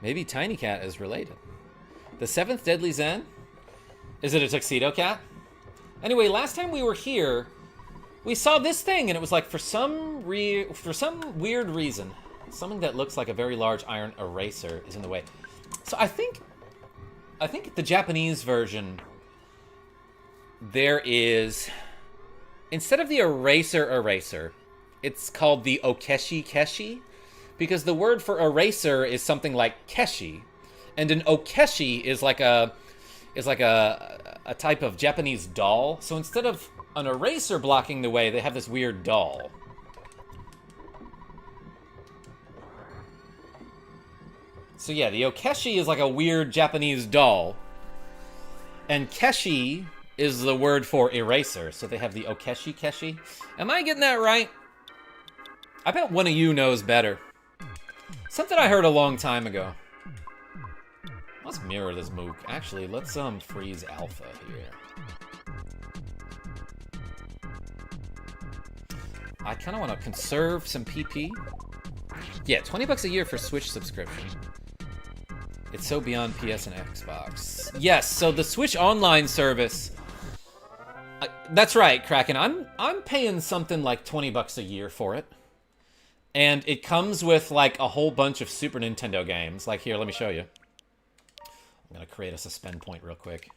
Maybe Tiny Cat is related. The seventh deadly Zen? Is it a tuxedo cat? Anyway, last time we were here, we saw this thing, and it was like, for some weird reason, something that looks like a very large iron eraser is in the way. So I think the Japanese version, there is, instead of the eraser, it's called the okeshi keshi, because the word for eraser is something like keshi, and an okeshi is like a type of Japanese doll. So instead of an eraser blocking the way, they have this weird doll. So yeah, the okeshi is like a weird Japanese doll. And keshi is the word for eraser. So they have the okeshi keshi. Am I getting that right? I bet one of you knows better. Something I heard a long time ago. Let's mirror this MOOC. Actually, let's freeze alpha here. I kind of want to conserve some PP. Yeah, 20 bucks a year for Switch subscription. It's so beyond PS and Xbox. Yes, so the Switch Online service. That's right, Kraken. I'm paying something like 20 bucks a year for it. And it comes with like a whole bunch of Super Nintendo games. Like here, let me show you. I'm gonna create a suspend point real quick.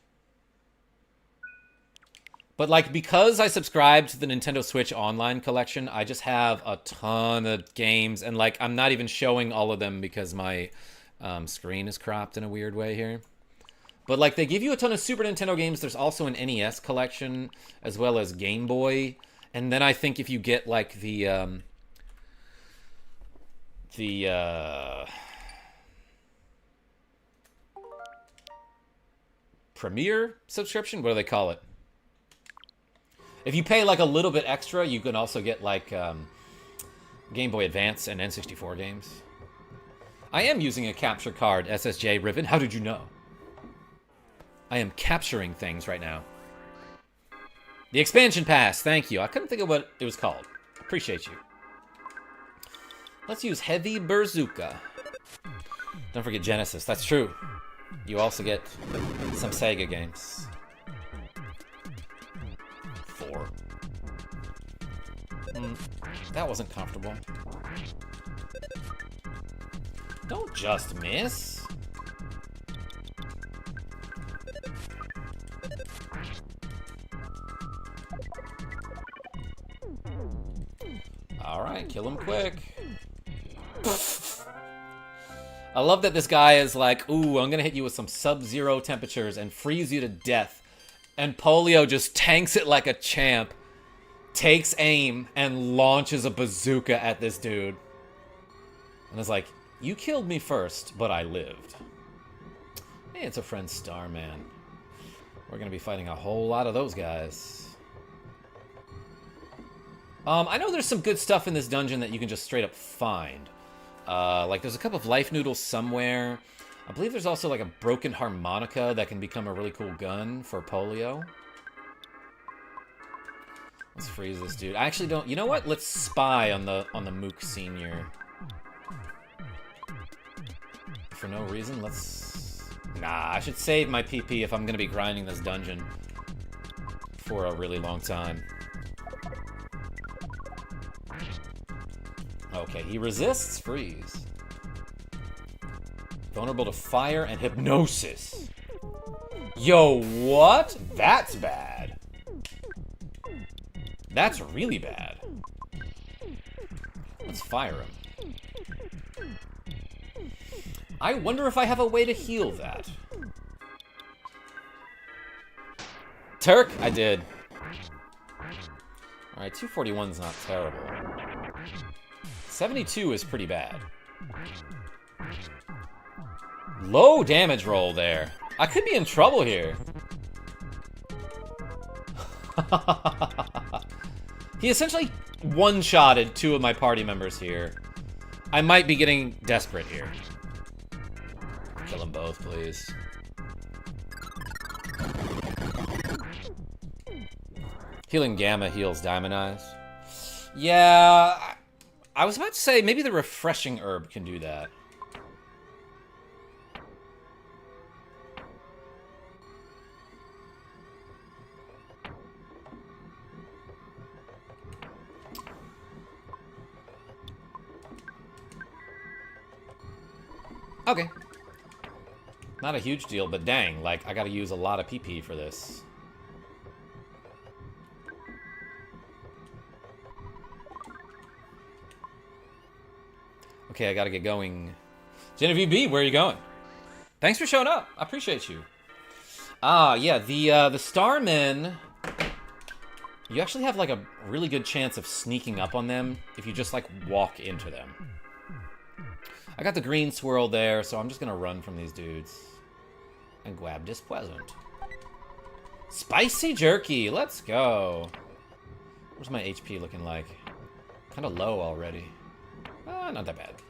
But, like, because I subscribe to the Nintendo Switch Online collection, I just have a ton of games. And, like, I'm not even showing all of them because my screen is cropped in a weird way here. But, like, they give you a ton of Super Nintendo games. There's also an NES collection, as well as Game Boy. And then I think if you get, like, the Premier subscription? What do they call it? If you pay, like, a little bit extra, you can also get, like, Game Boy Advance and N64 games. I am using a capture card, SSJ Riven. How did you know? I am capturing things right now. The expansion pass, thank you. I couldn't think of what it was called. Appreciate you. Let's use Heavy Bazooka. Don't forget Genesis, that's true. You also get some Sega games. 4. That wasn't comfortable. Don't just miss. Alright, kill him quick. I love that this guy is like, ooh, I'm gonna hit you with some sub-zero temperatures and freeze you to death. And Polio just tanks it like a champ, takes aim, and launches a bazooka at this dude. And is like, you killed me first, but I lived. Hey, it's a friend Starman. We're gonna be fighting a whole lot of those guys. I know there's some good stuff in this dungeon that you can just straight up find. Like, there's a couple of life noodles somewhere. I believe there's also, like, a broken harmonica that can become a really cool gun for Polio. Let's freeze this dude. I actually don't... You know what? Let's spy on the Mook Senior. For no reason, let's... Nah, I should save my PP if I'm gonna be grinding this dungeon for a really long time. Okay, he resists freeze. Vulnerable to fire and hypnosis. Yo, what? That's bad. That's really bad. Let's fire him. I wonder if I have a way to heal that. Turk? I did. Alright, 241's not terrible. 72 is pretty bad. Low damage roll there. I could be in trouble here. He essentially one-shotted 2 of my party members here. I might be getting desperate here. Kill them both, please. Healing Gamma heals Diamond Eyes. Yeah, I was about to say maybe the Refreshing Herb can do that. Okay. Not a huge deal, but dang, like, I gotta use a lot of PP for this. Okay, I gotta get going. Genevieve B, where are you going? Thanks for showing up. I appreciate you. Ah, yeah, the Starmen, you actually have, like, a really good chance of sneaking up on them if you just, like, walk into them. I got the green swirl there, so I'm just gonna run from these dudes. And grab this present. Spicy jerky, let's go. What's my HP looking like? Kind of low already. Not that bad.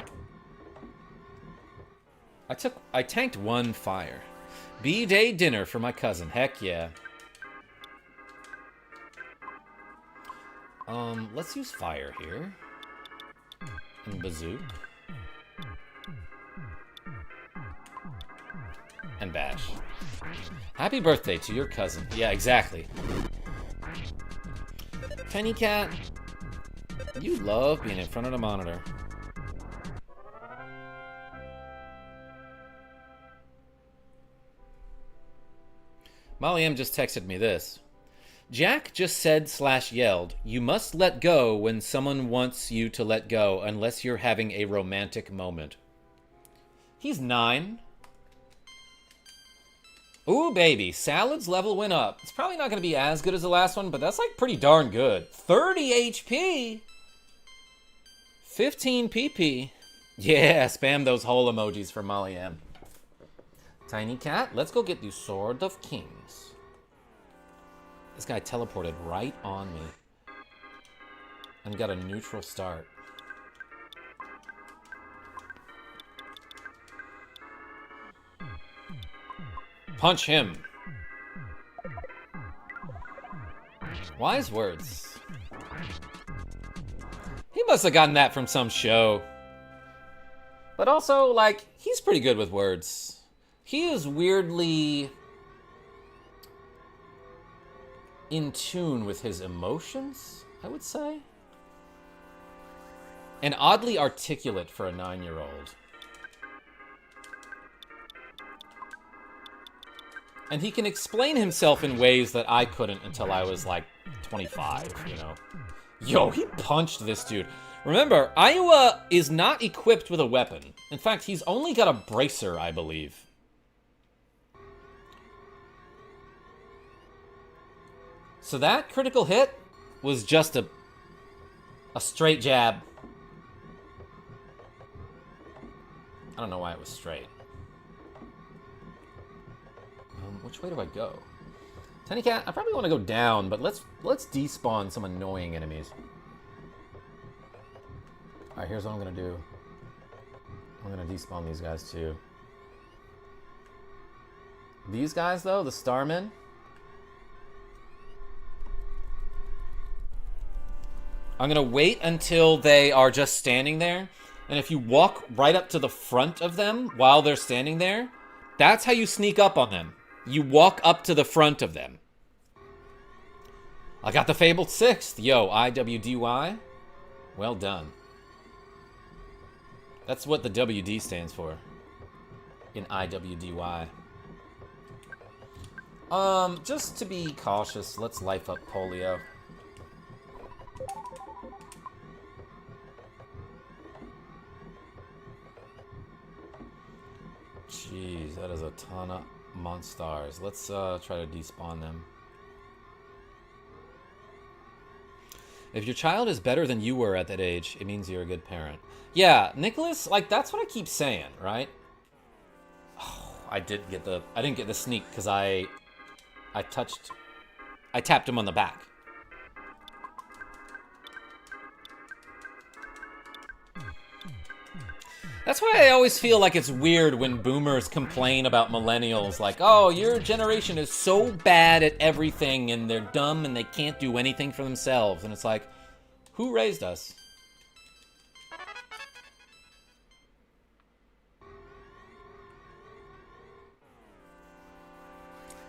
I tanked 1 fire. B-Day dinner for my cousin, heck yeah. Let's use fire here. And bazooka. And bash. Happy birthday to your cousin. Yeah, exactly. Penny Cat, you love being in front of the monitor. Molly M just texted me this. Jack just said / yelled, "You must let go when someone wants you to let go unless you're having a romantic moment." He's 9. Ooh, baby. Salad's level went up. It's probably not going to be as good as the last one, but that's like pretty darn good. 30 HP. 15 PP. Yeah, spam those whole emojis for Molly M. Tiny Cat, let's go get the Sword of Kings. This guy teleported right on me. And got a neutral start. Punch him. Wise words. He must have gotten that from some show. But also, like, he's pretty good with words. He is weirdly in tune with his emotions, I would say. And oddly articulate for a 9-year-old. And he can explain himself in ways that I couldn't until I was like 25, you know. Yo, he punched this dude. Remember, Iowa is not equipped with a weapon. In fact, he's only got a bracer, I believe. So that critical hit was just a straight jab. I don't know why it was straight. Which way do I go? Tiny Cat, I probably want to go down, but let's despawn some annoying enemies. Alright, here's what I'm going to do. I'm going to despawn these guys too. These guys, though, the Starmen. I'm going to wait until they are just standing there. And if you walk right up to the front of them while they're standing there, that's how you sneak up on them. You walk up to the front of them. I got the Fabled 6th. Yo, IWDY. Well done. That's what the WD stands for. In IWDY. Just to be cautious, let's life up Polio. Jeez, that is a ton of monsters. Let's try to despawn them. If your child is better than you were at that age, it means you're a good parent. Yeah, Nicholas, like, that's what I keep saying, right? Oh, I didn't get the sneak because I tapped him on the back. That's why I always feel like it's weird when boomers complain about millennials, like, oh, your generation is so bad at everything and they're dumb and they can't do anything for themselves. And it's like, who raised us?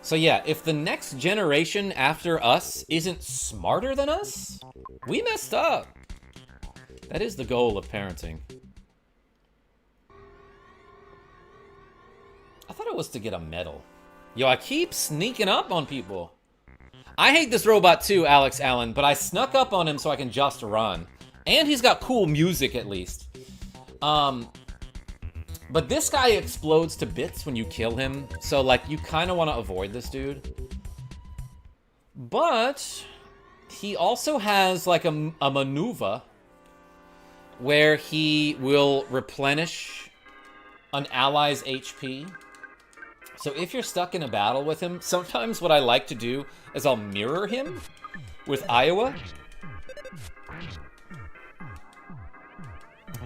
So yeah, if the next generation after us isn't smarter than us, we messed up. That is the goal of parenting. I thought it was to get a medal. Yo, I keep sneaking up on people. I hate this robot too, Alex Allen, but I snuck up on him so I can just run. And he's got cool music, at least. But this guy explodes to bits when you kill him, so, like, you kind of want to avoid this dude. But he also has, like, a maneuver where he will replenish an ally's HP. So if you're stuck in a battle with him, sometimes what I like to do is I'll mirror him with Iowa.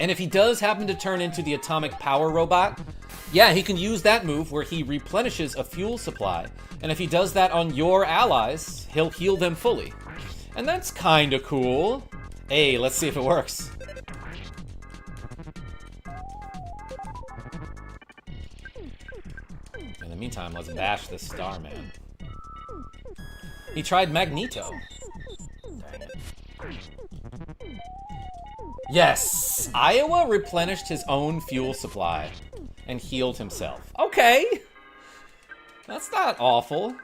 And if he does happen to turn into the atomic power robot, yeah, he can use that move where he replenishes a fuel supply. And if he does that on your allies, he'll heal them fully. And that's kind of cool. Hey, let's see if it works. In the meantime, let's bash this star, man. He tried Magneto. Dang it. Yes! Iowa replenished his own fuel supply and healed himself. Okay! That's not awful.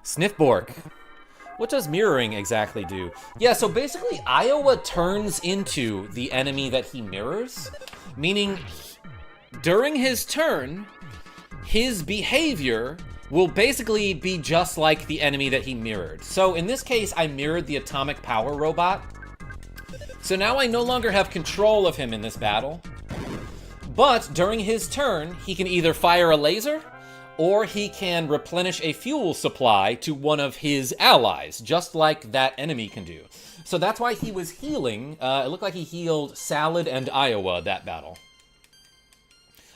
Sniffbork. What does mirroring exactly do? Yeah, so basically Iowa turns into the enemy that he mirrors, meaning during his turn, his behavior will basically be just like the enemy that he mirrored. So in this case, I mirrored the atomic power robot. So now I no longer have control of him in this battle. But during his turn, he can either fire a laser, or he can replenish a fuel supply to one of his allies, just like that enemy can do. So that's why he was healing. It looked like he healed Salad and Iowa that battle.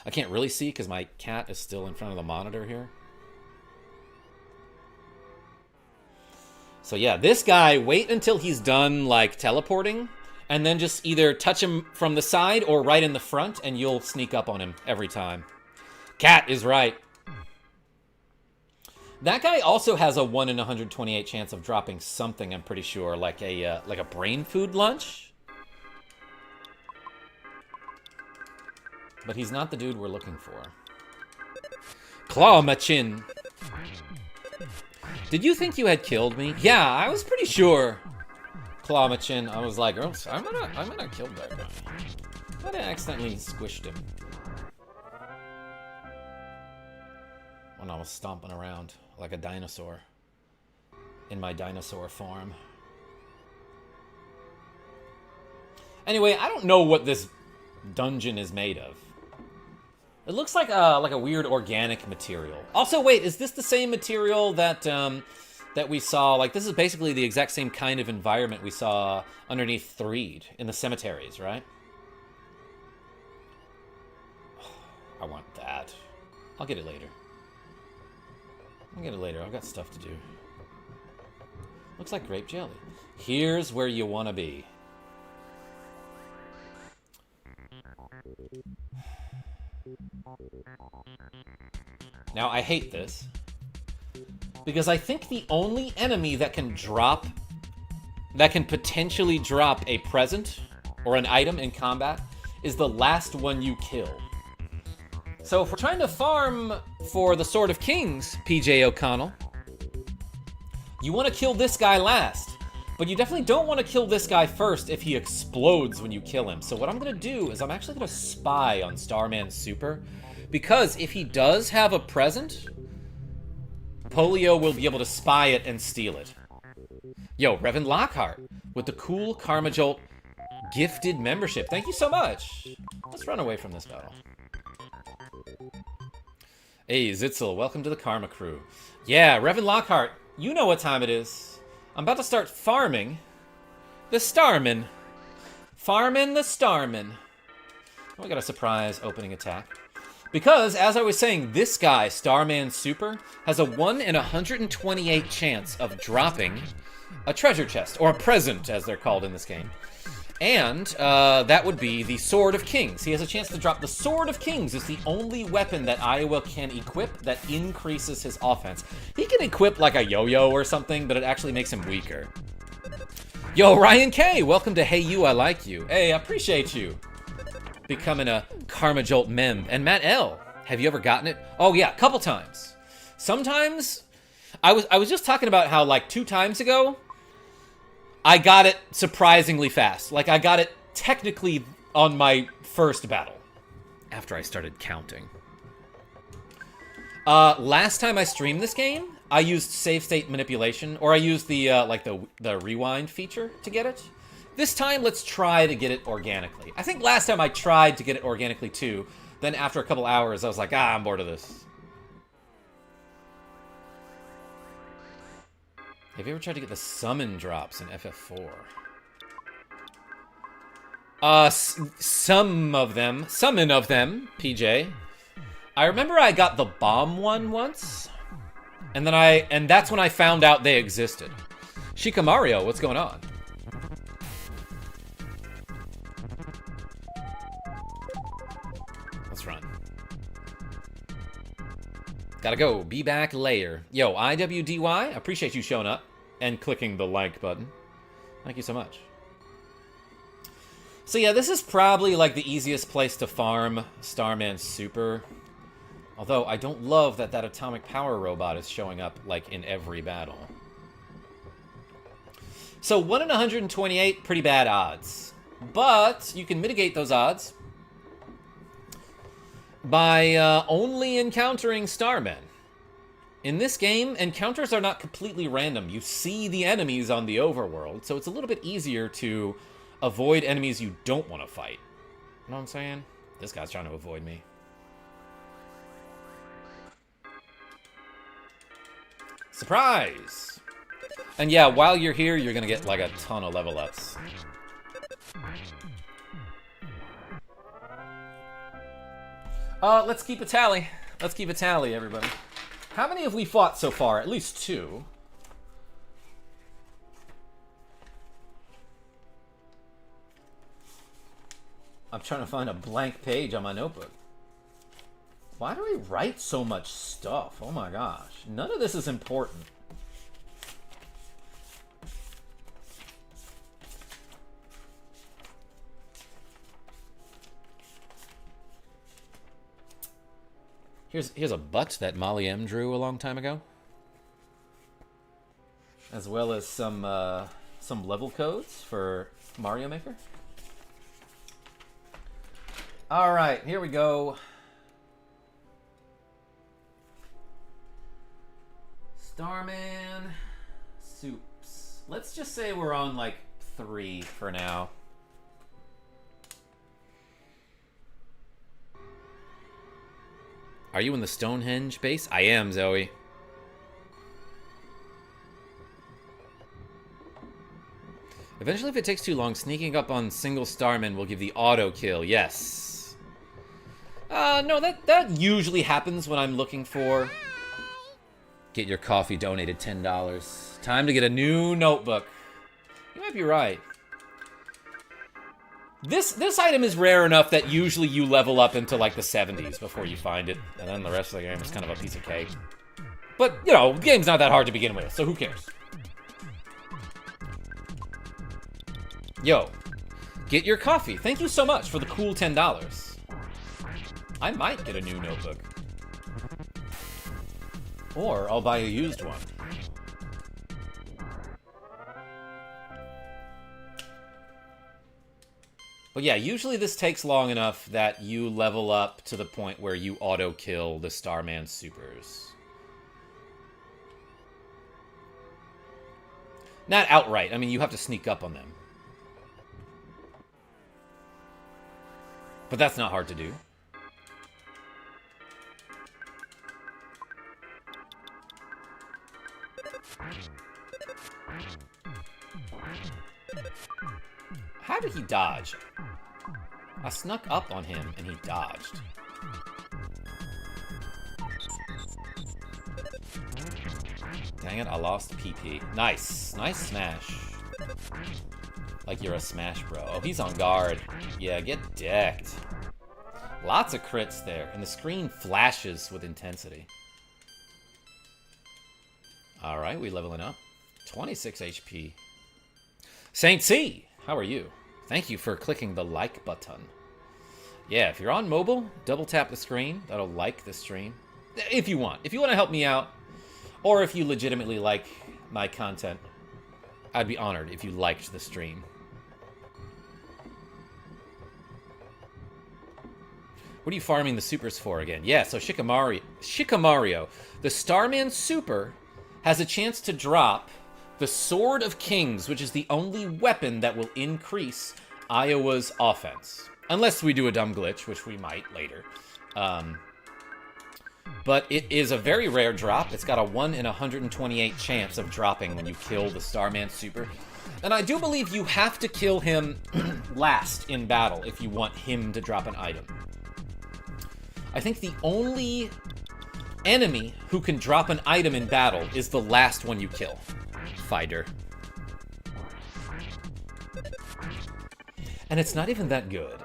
I can't really see because my cat is still in front of the monitor here. So yeah, this guy, wait until he's done, like, teleporting, and then just either touch him from the side or right in the front, and you'll sneak up on him every time. Cat is right. That guy also has a 1 in 128 chance of dropping something, I'm pretty sure, like a brain food lunch. But he's not the dude we're looking for. Claw Machin. Did you think you had killed me? Yeah, I was pretty sure. Claw Machin. I was like, oh, I might have killed that guy. I might have accidentally squished him when I was stomping around like a dinosaur in my dinosaur form. Anyway, I don't know what this dungeon is made of. It looks like a weird organic material. Also, wait, is this the same material that that we saw? Like, this is basically the exact same kind of environment we saw underneath Threed in the cemeteries, right? I want that. I'll get it later. I'll get it later. I've got stuff to do. Looks like grape jelly. Here's where you want to be. Now, I hate this, because I think the only enemy that can potentially drop a present or an item in combat is the last one you kill. So if we're trying to farm for the Sword of Kings, PJ O'Connell, you want to kill this guy last. But you definitely don't want to kill this guy first if he explodes when you kill him. So what I'm going to do is I'm actually going to spy on Starman Super, because if he does have a present, Polio will be able to spy it and steal it. Yo, Revan Lockhart with the cool KarmaJolt gifted membership. Thank you so much. Let's run away from this battle. Hey, Zitzel, welcome to the Karma crew. Yeah, Revan Lockhart, you know what time it is. I'm about to start farming the Starman. Farming the Starman. Oh, we got a surprise opening attack. Because, as I was saying, this guy, Starman Super, has a 1 in 128 chance of dropping a treasure chest, or a present, as they're called in this game. And that would be the Sword of Kings. He has a chance to drop the Sword of Kings. It's the only weapon that Iowa can equip that increases his offense. He can equip like a yo-yo or something, but it actually makes him weaker. Yo, Ryan K, welcome to Hey You, I Like You. Hey, I appreciate you becoming a KarmaJolt MEMB. And Matt L, have you ever gotten it? Oh yeah, a couple times. Sometimes, I was just talking about how like 2 times ago, I got it surprisingly fast. Like, I got it technically on my first battle, after I started counting. Last time I streamed this game, I used save state manipulation, or I used the, like, the rewind feature to get it. This time, let's try to get it organically. I think last time I tried to get it organically, too. Then after a couple hours, I was like, I'm bored of this. Have you ever tried to get the summon drops in FF4? Some of them. Summon of them, PJ. I remember I got the bomb one once. And that's when I found out they existed. Shikamario, what's going on? Let's run. Gotta go. Be back later. Yo, IWDY, appreciate you showing up and clicking the like button. Thank you so much. So yeah, this is probably like the easiest place to farm Starman Super. Although, I don't love that that atomic power robot is showing up, like, in every battle. So, 1 in 128, pretty bad odds. But, you can mitigate those odds by only encountering starmen. In this game, encounters are not completely random. You see the enemies on the overworld, so it's a little bit easier to avoid enemies you don't want to fight. You know what I'm saying? This guy's trying to avoid me. Surprise! And yeah, while you're here, you're gonna get like a ton of level ups. Let's keep a tally. Let's keep a tally, everybody. How many have we fought so far? At least 2. I'm trying to find a blank page on my notebook. Why do we write so much stuff? Oh my gosh. None of this is important. Here's a butt that Molly M drew a long time ago. As well as some level codes for Mario Maker. Alright, here we go. Starman Soups. Let's just say we're on like 3 for now. Are you in the Stonehenge base? I am, Zoe. Eventually, if it takes too long, sneaking up on single starmen will give the auto kill. Yes. No, that usually happens when I'm looking for... Get your coffee donated $10. Time to get a new notebook. You might be right. This item is rare enough that usually you level up into like the 70s before you find it, and then the rest of the game is kind of a piece of cake. But, you know, the game's not that hard to begin with, so who cares? Yo, get your coffee. Thank you so much for the cool $10. I might get a new notebook. Or I'll buy a used one. But yeah, usually this takes long enough that you level up to the point where you auto-kill the Starman Supers. Not outright. I mean, you have to sneak up on them. But that's not hard to do. How did he dodge? I snuck up on him and he dodged. Dang it, I lost PP. Nice. Nice smash. Like you're a smash bro. Oh, he's on guard. Yeah, get decked. Lots of crits there, and the screen flashes with intensity. Alright, we leveling up. 26 HP. Saint C, how are you? Thank you for clicking the like button. Yeah, if you're on mobile, double tap the screen. That'll like the stream. If you want. If you want to help me out, or if you legitimately like my content, I'd be honored if you liked the stream. What are you farming the supers for again? Yeah, so Shikamario. The Starman Super has a chance to drop the Sword of Kings, which is the only weapon that will increase Iowa's offense. Unless we do a dumb glitch, which we might later. But it is a very rare drop. It's got a 1 in 128 chance of dropping when you kill the Starman Super. And I do believe you have to kill him last in battle if you want him to drop an item. I think the only enemy who can drop an item in battle is the last one you kill. Fighter. And it's not even that good.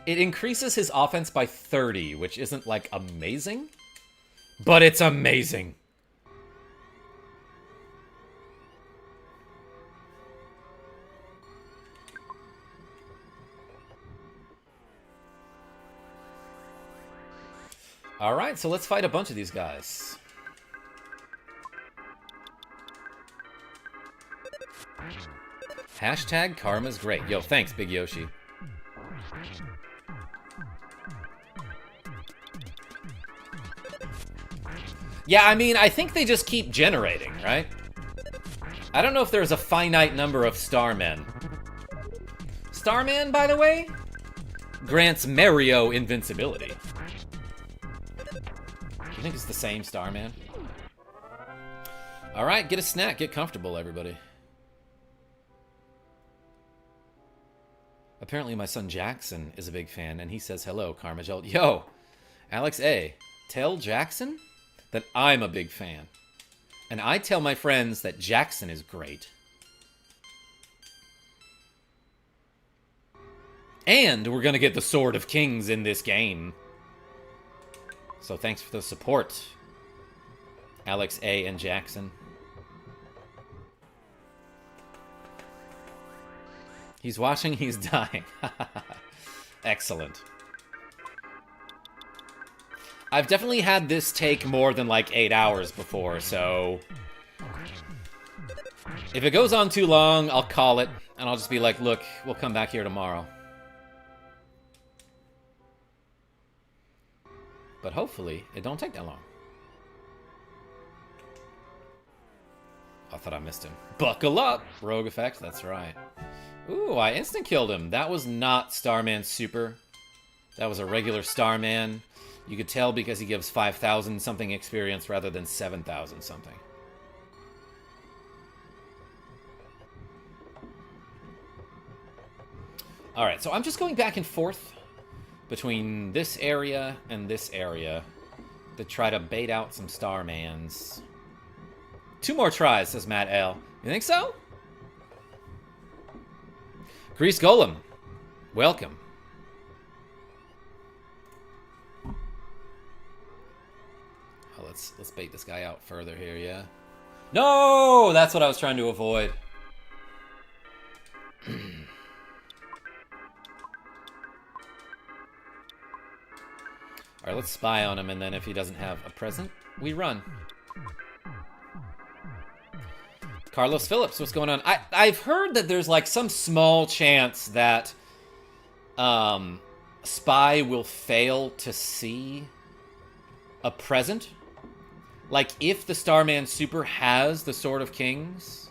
It increases his offense by 30, which isn't, like, amazing. But it's amazing. Alright, so let's fight a bunch of these guys. Hashtag Karma's great. Yo, thanks, Big Yoshi. Yeah, I mean, I think they just keep generating, right? I don't know if there's a finite number of Starmen. Starman, by the way, grants Mario invincibility. You think it's the same Starman? Alright, get a snack, get comfortable, everybody. Apparently my son Jackson is a big fan, and he says hello, KarmaJolt. Yo, Alex A, tell Jackson that I'm a big fan. And I tell my friends that Jackson is great. And we're gonna get the Sword of Kings in this game. So thanks for the support, Alex A and Jackson. He's watching, he's dying. Excellent. I've definitely had this take more than like 8 hours before, so if it goes on too long, I'll call it, and I'll just be like, look, we'll come back here tomorrow. But hopefully, it don't take that long. I thought I missed him. Buckle up! Rogue effect, that's right. Ooh, I instant killed him. That was not Starman Super. That was a regular Starman. You could tell because he gives 5,000 something experience rather than 7,000 something. Alright, so I'm just going back and forth between this area and this area to try to bait out some Starmans. 2 more tries, says Matt L. You think so? Grease Golem, welcome. Oh, let's bait this guy out further here, yeah? No! That's what I was trying to avoid. Alright, let's spy on him, and then if he doesn't have a present, we run. Carlos Phillips, what's going on? I've heard that there's like some small chance that Spy will fail to see a present. Like if the Starman Super has the Sword of Kings,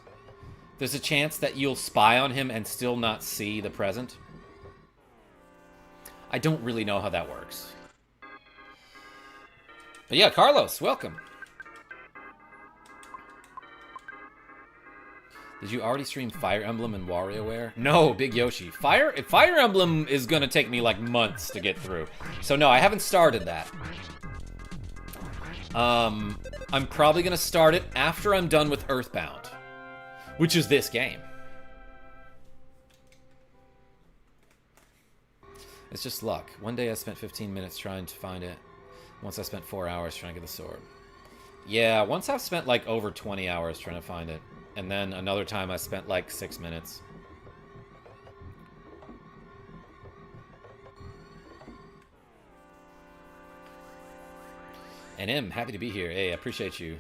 there's a chance that you'll spy on him and still not see the present. I don't really know how that works. But yeah, Carlos, welcome. Did you already stream Fire Emblem and WarioWare? No, Big Yoshi. Fire Emblem is gonna take me like months to get through. So no, I haven't started that. I'm probably gonna start it after I'm done with EarthBound, which is this game. It's just luck. One day I spent 15 minutes trying to find it. Once I spent 4 hours trying to get the sword. Yeah, once I've spent like over 20 hours trying to find it. And then another time I spent like 6 minutes. And M, happy to be here. Hey, I appreciate you.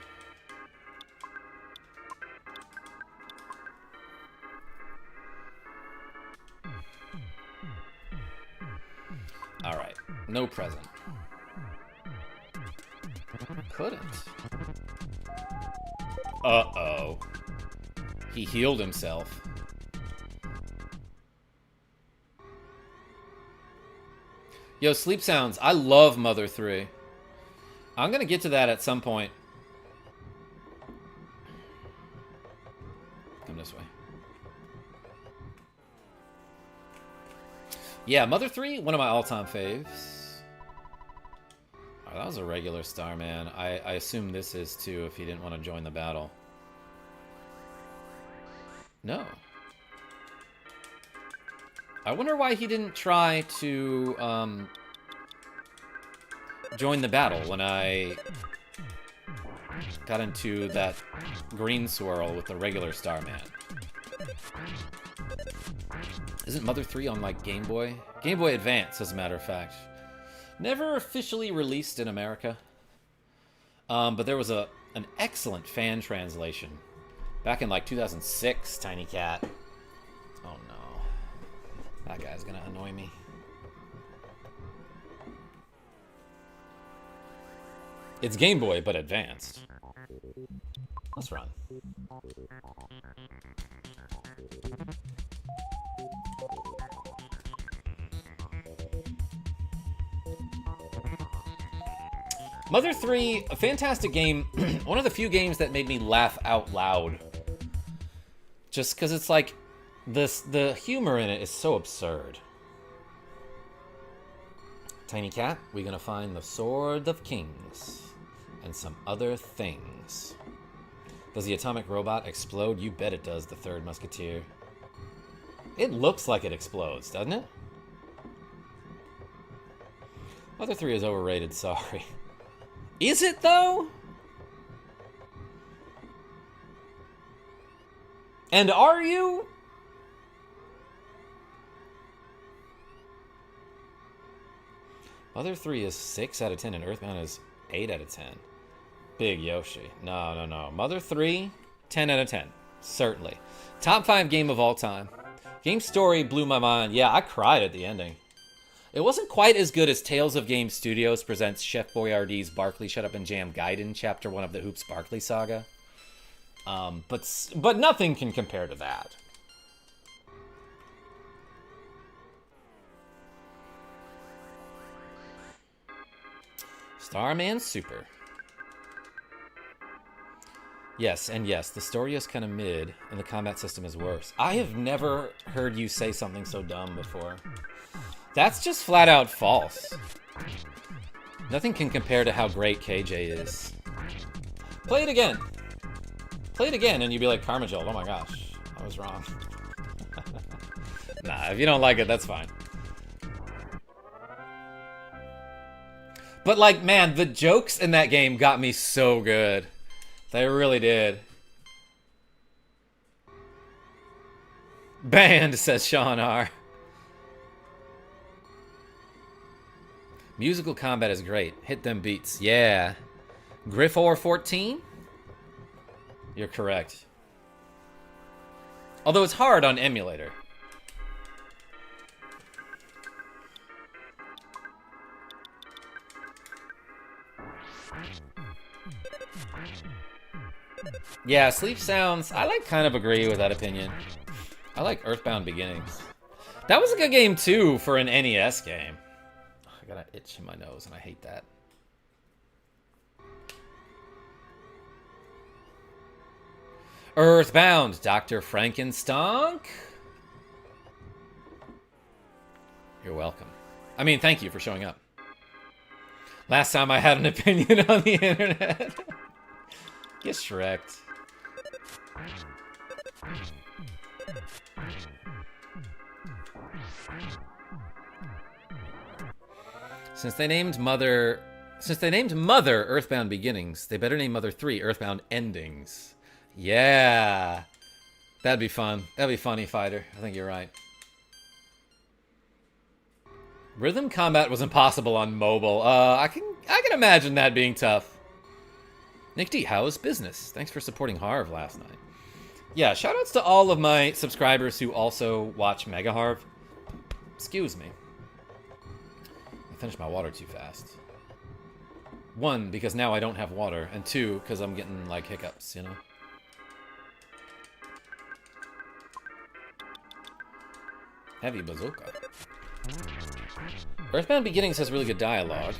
Alright, no present. Couldn't. Uh-oh. He healed himself. Yo, Sleep Sounds. I love Mother 3. I'm gonna get to that at some point. Come this way. Yeah, Mother 3, one of my all-time faves. Oh, that was a regular Starman. I assume this is too if he didn't want to join the battle. No. I wonder why he didn't try to join the battle when I got into that green swirl with the regular Starman. Isn't Mother 3 on like Game Boy? Game Boy Advance, as a matter of fact. Never officially released in America. But there was an excellent fan translation back in like 2006, Tiny Cat. Oh no. That guy's gonna annoy me. It's Game Boy, but advanced. Let's run. Mother 3, a fantastic game. One of the few games that made me laugh out loud. Just because it's like, the humor in it is so absurd. Tiny Cat, we're gonna find the Sword of Kings. And some other things. Does the atomic robot explode? You bet it does, the third musketeer. It looks like it explodes, doesn't it? Mother 3 is overrated, sorry. Is it, though? And are you? Mother 3 is 6 out of 10, and EarthBound is 8 out of 10. Big Yoshi. No. Mother 3, 10 out of 10. Certainly. Top 5 game of all time. Game story blew my mind. Yeah, I cried at the ending. It wasn't quite as good as Tales of Game Studios presents Chef Boyardee's Barkley Shut Up and Jam Gaiden, Chapter 1 of the Hoops Barkley saga. But nothing can compare to that. Starman Super. Yes, and yes, the story is kind of mid, and the combat system is worse. I have never heard you say something so dumb before. That's just flat out false. Nothing can compare to how great KJ is. Play it again. Play it again, and you'd be like, KarmaJolt, oh my gosh, I was wrong. Nah, if you don't like it, that's fine. But like, man, the jokes in that game got me so good. They really did. Banned, says Sean R. Musical combat is great. Hit them beats. Yeah. Griffor 14? You're correct. Although it's hard on emulator. Yeah, Sleep Sounds, I like kind of agree with that opinion. I like EarthBound Beginnings. That was a good game too for an NES game. I got an itch in my nose and I hate that. EarthBound, Dr. Frankenstein. You're welcome. I mean, thank you for showing up. Last time I had an opinion on the internet. Get Shrek'd. Since they named Mother EarthBound Beginnings, they better name Mother 3 EarthBound Endings. Yeah. That'd be fun. That'd be funny, Fighter. I think you're right. Rhythm combat was impossible on mobile. I can imagine that being tough. Nick D, how is business? Thanks for supporting Harv last night. Yeah, shoutouts to all of my subscribers who also watch Mega Harv. Excuse me. I finished my water too fast. 1, because now I don't have water, and 2, because I'm getting, like, hiccups, you know? Heavy bazooka. EarthBound Beginnings has really good dialogue.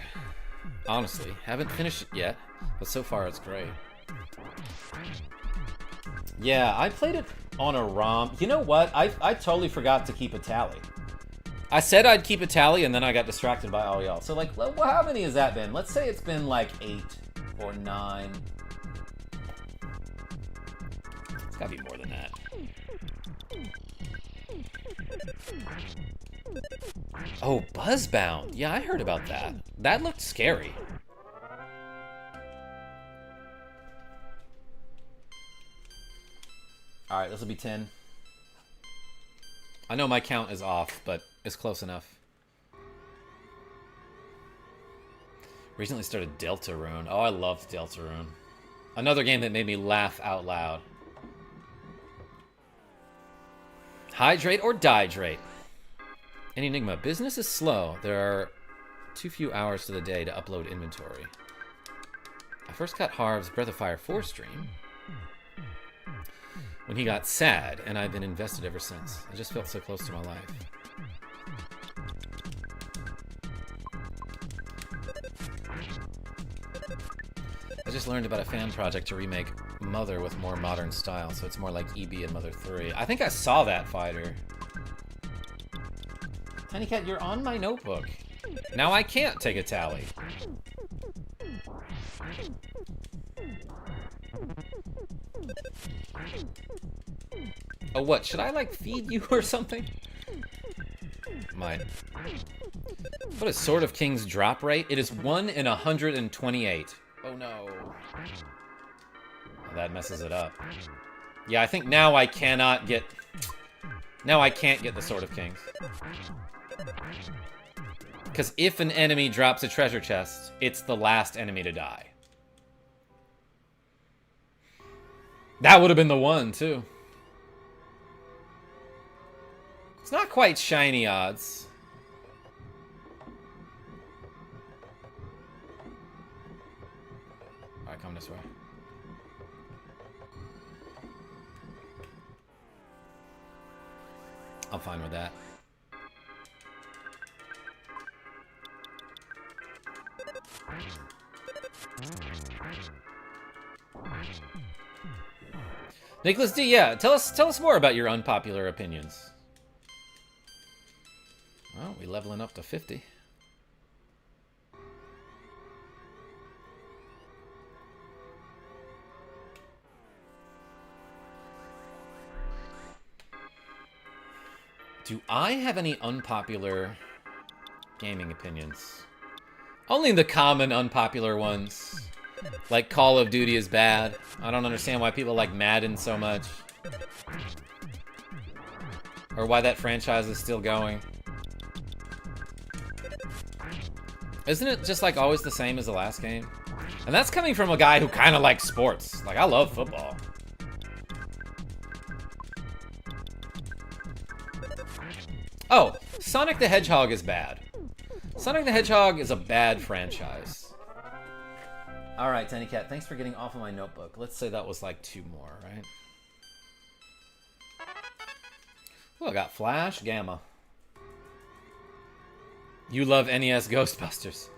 Honestly, haven't finished it yet, but so far it's great. Yeah, I played it on a ROM. You know what? I totally forgot to keep a tally. I said I'd keep a tally, and then I got distracted by all y'all. So, like, well, how many has that been? Let's say it's been, like, 8 or 9. It's gotta be more than that. Oh, Buzzbound. Yeah, I heard about that. That looked scary. Alright, this will be 10. I know my count is off, but it's close enough. Recently started Deltarune. Oh, I loved Deltarune. Another game that made me laugh out loud. Hydrate or dihydrate? Enigma. Business is slow. There are too few hours to the day to upload inventory. I first caught Harv's Breath of Fire 4 stream when he got sad, and I've been invested ever since. I just felt so close to my life. I just learned about a fan project to remake Mother with more modern style, so it's more like EB and Mother 3. I think I saw that, Fighter. Tiny Cat, you're on my notebook. Now I can't take a tally. Oh, what? Should I, like, feed you or something? Might. What is Sword of King's drop rate? It is 1 in 128. Oh, no. Oh, that messes it up. Yeah, I think now I cannot get... Now I can't get the Sword of Kings. Because if an enemy drops a treasure chest, it's the last enemy to die. That would have been the one, too. It's not quite shiny odds. Alright, come this way. I'm fine with that. Nicholas D, yeah, tell us more about your unpopular opinions. Well, we leveling up to 50. Do I have any unpopular gaming opinions? Only the common unpopular ones. Like Call of Duty is bad. I don't understand why people like Madden so much. Or why that franchise is still going. Isn't it just like always the same as the last game? And that's coming from a guy who kind of likes sports. Like, I love football. Oh, Sonic the Hedgehog is bad. Sonic the Hedgehog is a bad franchise. Alright, Tiny Cat, thanks for getting off of my notebook. Let's say that was like 2 more, right? Oh, I got Flash, Gamma. You love NES Ghostbusters.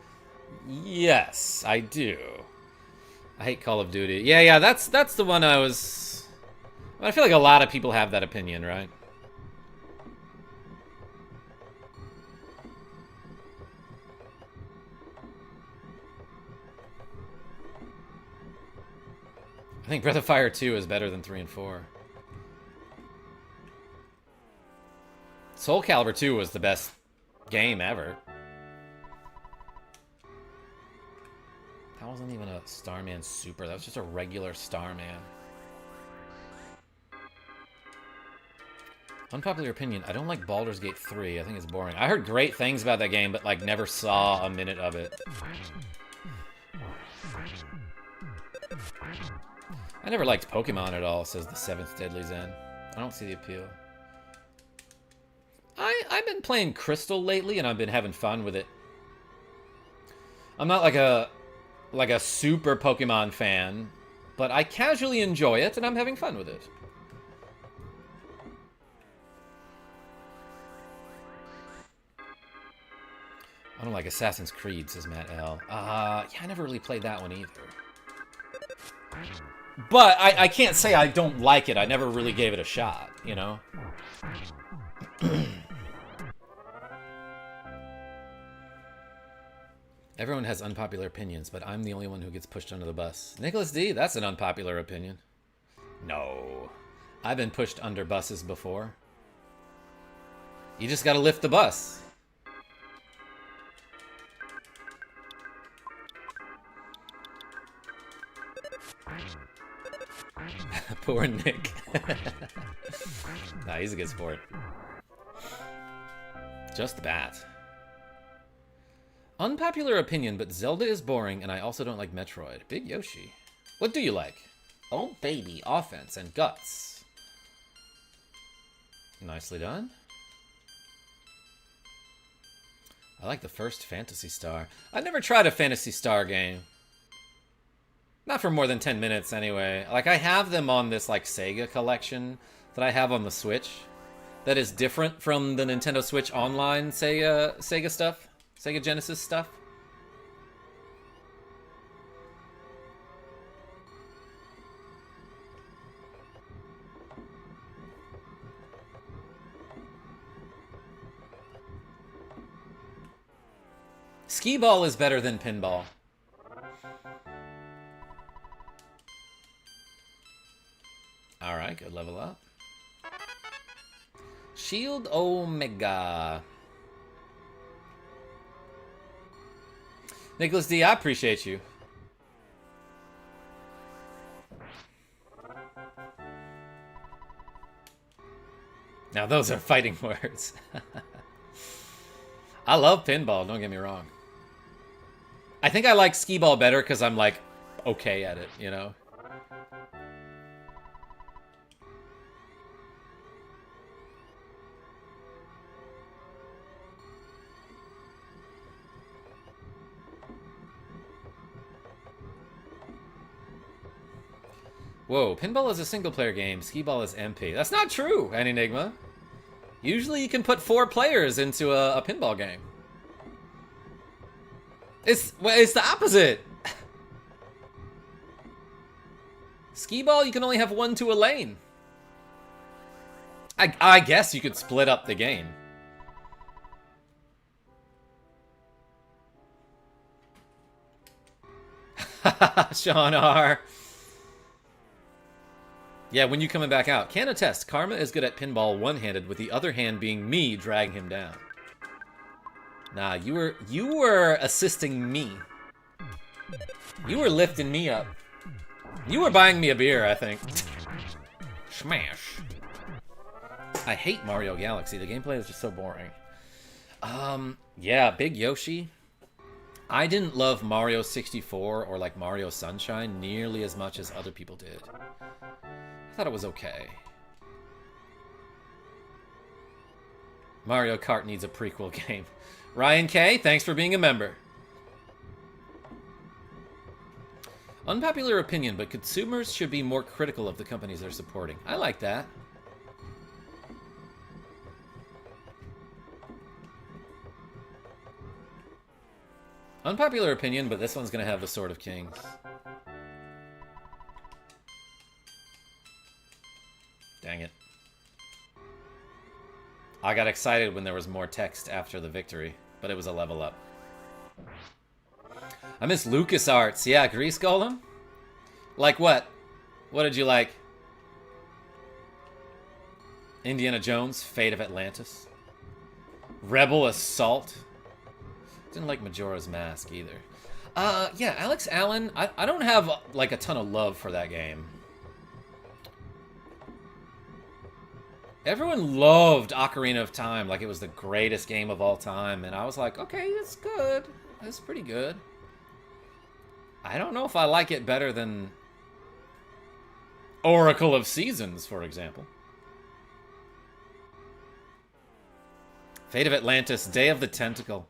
Yes, I do. I hate Call of Duty. Yeah, that's the one I was... I feel like a lot of people have that opinion, right? I think Breath of Fire 2 is better than 3 and 4. Soul Calibur 2 was the best game ever. That wasn't even a Starman Super. That was just a regular Starman. Unpopular opinion. I don't like Baldur's Gate 3. I think it's boring. I heard great things about that game, but like never saw a minute of it. I never liked Pokemon at all, says the 7th Deadly Zen. I don't see the appeal. I've been playing Crystal lately, and I've been having fun with it. I'm not like a super Pokemon fan, but I casually enjoy it, and I'm having fun with it. I don't like Assassin's Creed, says Matt L. Yeah, I never really played that one either. But I can't say I don't like it. I never really gave it a shot, you know? Everyone has unpopular opinions, but I'm the only one who gets pushed under the bus. Nicholas D, that's an unpopular opinion. No. I've been pushed under buses before. You just gotta lift the bus. Poor Nick. Nah, he's a good sport. Just that. Unpopular opinion, but Zelda is boring, and I also don't like Metroid. Big Yoshi. What do you like? Oh, baby. Offense and guts. Nicely done. I like the first Phantasy Star. I've never tried a Phantasy Star game. Not for more than 10 minutes, anyway. Like, I have them on this, like, Sega collection that I have on the Switch. That is different from the Nintendo Switch Online Sega stuff. Sega Genesis stuff. Skee-ball is better than pinball. Alright, good level up. Shield Omega. Nicholas D, I appreciate you. Now those are fighting words. I love pinball, don't get me wrong. I think I like skee-ball better because I'm, like, okay at it, you know? Whoa, pinball is a single-player game. Skee-ball is MP. That's not true, Enigma. Usually you can put 4 players into a pinball game. It's the opposite. Skee-ball, you can only have 1 to a lane. I guess you could split up the game. Sean R. Yeah, when you coming back out? Can attest, Karma is good at pinball one-handed, with the other hand being me dragging him down. Nah, you were assisting me. You were lifting me up. You were buying me a beer, I think. Smash. I hate Mario Galaxy. The gameplay is just so boring. Yeah, Big Yoshi. I didn't love Mario 64 or like Mario Sunshine nearly as much as other people did. I thought it was okay. Mario Kart needs a prequel game. Ryan K, thanks for being a member. Unpopular opinion, but consumers should be more critical of the companies they're supporting. I like that. Unpopular opinion, but this one's gonna have the Sword of Kings. Dang it. I got excited when there was more text after the victory, but it was a level up. I miss LucasArts. Yeah, Grease Golem? Like what? What did you like? Indiana Jones, Fate of Atlantis. Rebel Assault. Didn't like Majora's Mask either. Yeah, Alex Allen, I don't have like a ton of love for that game. Everyone loved Ocarina of Time like it was the greatest game of all time, and I was like, okay, it's good. It's pretty good. I don't know if I like it better than Oracle of Seasons, for example. Fate of Atlantis, Day of the Tentacle.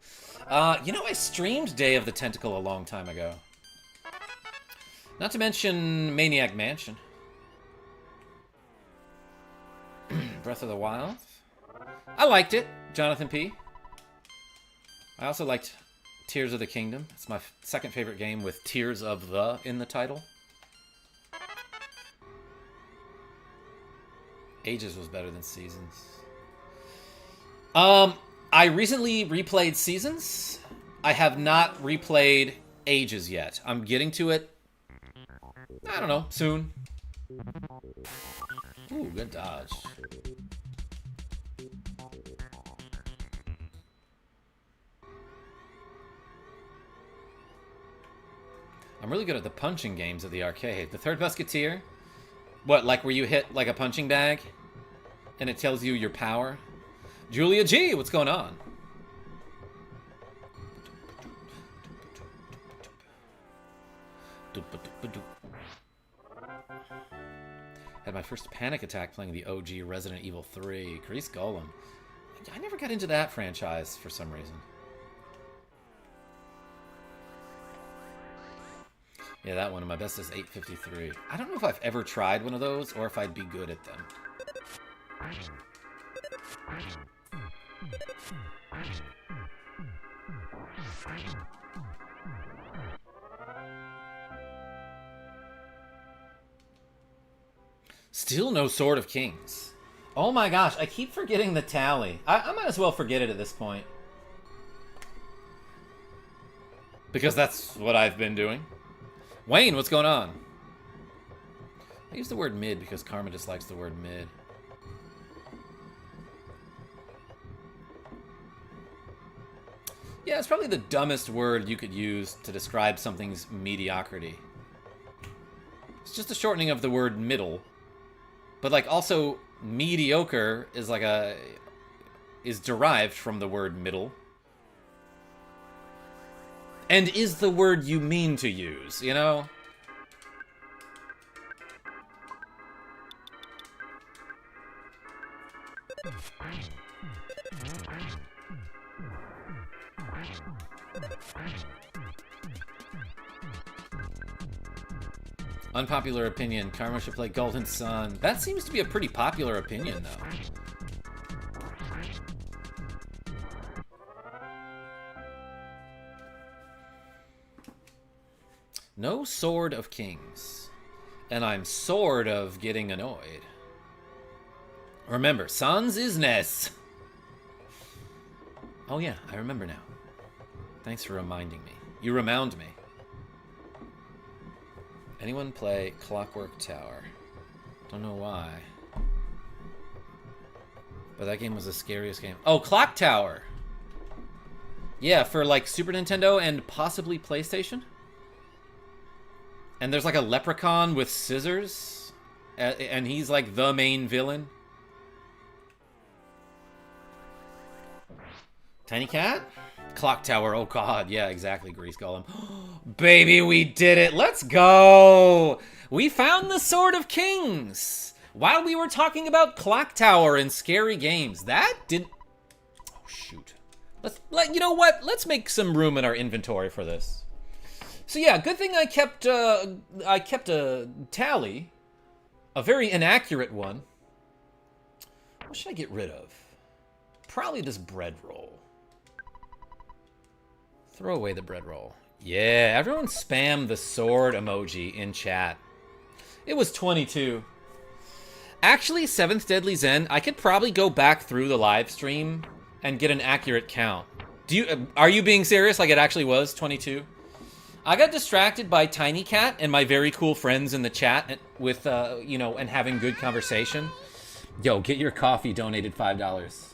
You know, I streamed Day of the Tentacle a long time ago. Not to mention Maniac Mansion. Breath of the Wild. I liked it, Jonathan P. I also liked Tears of the Kingdom. It's my second favorite game with Tears of the in the title. Ages was better than Seasons. I recently replayed Seasons. I have not replayed Ages yet. I'm getting to it, I don't know, soon. Ooh, good dodge. I'm really good at the punching games at the arcade. The Third Musketeer? What, like where you hit like a punching bag and it tells you your power? Julia G, what's going on? Had my first panic attack playing the OG Resident Evil 3. Grease Golem. I never got into that franchise for some reason. Yeah, that one. My best is 853. I don't know if I've ever tried one of those or if I'd be good at them. Still no Sword of Kings. Oh my gosh, I keep forgetting the tally. I might as well forget it at this point. Because that's what I've been doing. Wayne, what's going on? I use the word mid because Karma dislikes the word mid. Yeah, it's probably the dumbest word you could use to describe something's mediocrity. It's just a shortening of the word middle. But like also mediocre is like is derived from the word middle. And is the word you mean to use, you know? Unpopular opinion, Karma should play Golden Sun. That seems to be a pretty popular opinion, though. No Sword of Kings. And I'm sort of getting annoyed. Remember, Sans is SNES. Oh yeah, I remember now. Thanks for reminding me. You remount me. Anyone play Clockwork Tower? Don't know why. But that game was the scariest game. Oh, Clock Tower! Yeah, for like Super Nintendo and possibly PlayStation? And there's like a leprechaun with scissors? And he's like the main villain? Tiny Cat? Clock Tower, oh god, yeah, exactly, Grease Golem. Baby, we did it, let's go! We found the Sword of Kings! While we were talking about Clock Tower and scary games, that did... Oh, shoot. You know what? Let's make some room in our inventory for this. So yeah, good thing I kept a tally. A very inaccurate one. What should I get rid of? Probably this bread roll. Throw away the bread roll. Yeah, everyone spam the sword emoji in chat. It was 22. Actually, 7th Deadly Zen, I could probably go back through the live stream and get an accurate count. Are you being serious? Like it actually was 22? I got distracted by Tiny Cat and my very cool friends in the chat with, you know, and having good conversation. Yo, get your coffee donated $5.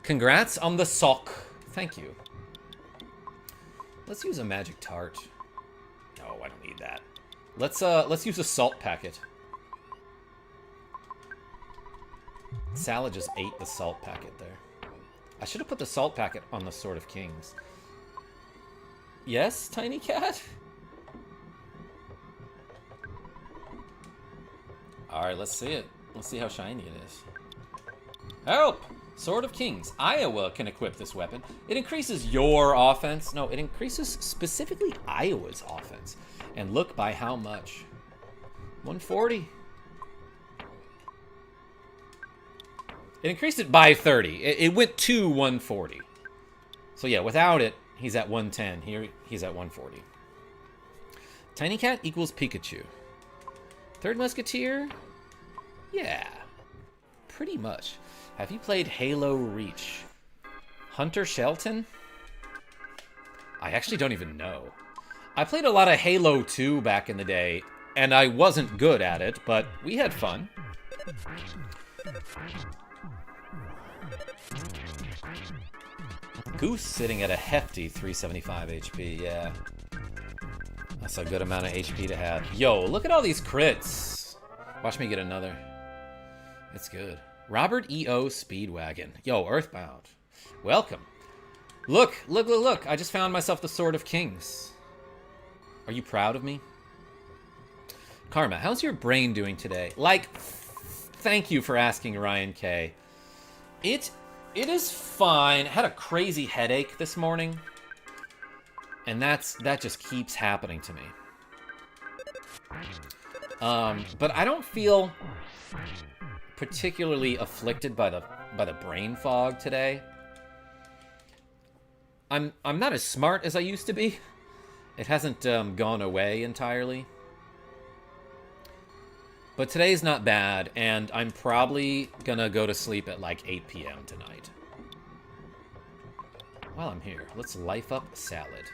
Congrats on the sock. Thank you. Let's use a magic tart. No, I don't need that. Let's use a salt packet. Salad just ate the salt packet there. I should have put the salt packet on the Sword of Kings. Yes, Tiny Cat? Alright, let's see it. Let's see how shiny it is. Help! Sword of Kings. Iowa can equip this weapon. It increases your offense. No, it increases specifically Iowa's offense. And look by how much. 140. It increased it by 30. It went to 140. So yeah, without it, he's at 110. Here, he's at 140. Tiny Cat equals Pikachu. Third Musketeer? Yeah. Pretty much. Have you played Halo Reach? Hunter Shelton? I actually don't even know. I played a lot of Halo 2 back in the day, and I wasn't good at it, but we had fun. Goose sitting at a hefty 375 HP, yeah. That's a good amount of HP to have. Yo, look at all these crits. Watch me get another. It's good. Robert E.O. Speedwagon. Yo, EarthBound. Welcome. Look, look, look, look. I just found myself the Sword of Kings. Are you proud of me? Karma, how's your brain doing today? Like, thank you for asking, Ryan K. It is fine. I had a crazy headache this morning, and that just keeps happening to me. But I don't feel particularly afflicted by the brain fog today. I'm not as smart as I used to be. It hasn't gone away entirely. But today's not bad, and I'm probably gonna go to sleep at like 8 p.m. tonight. While I'm here, let's life up Salad.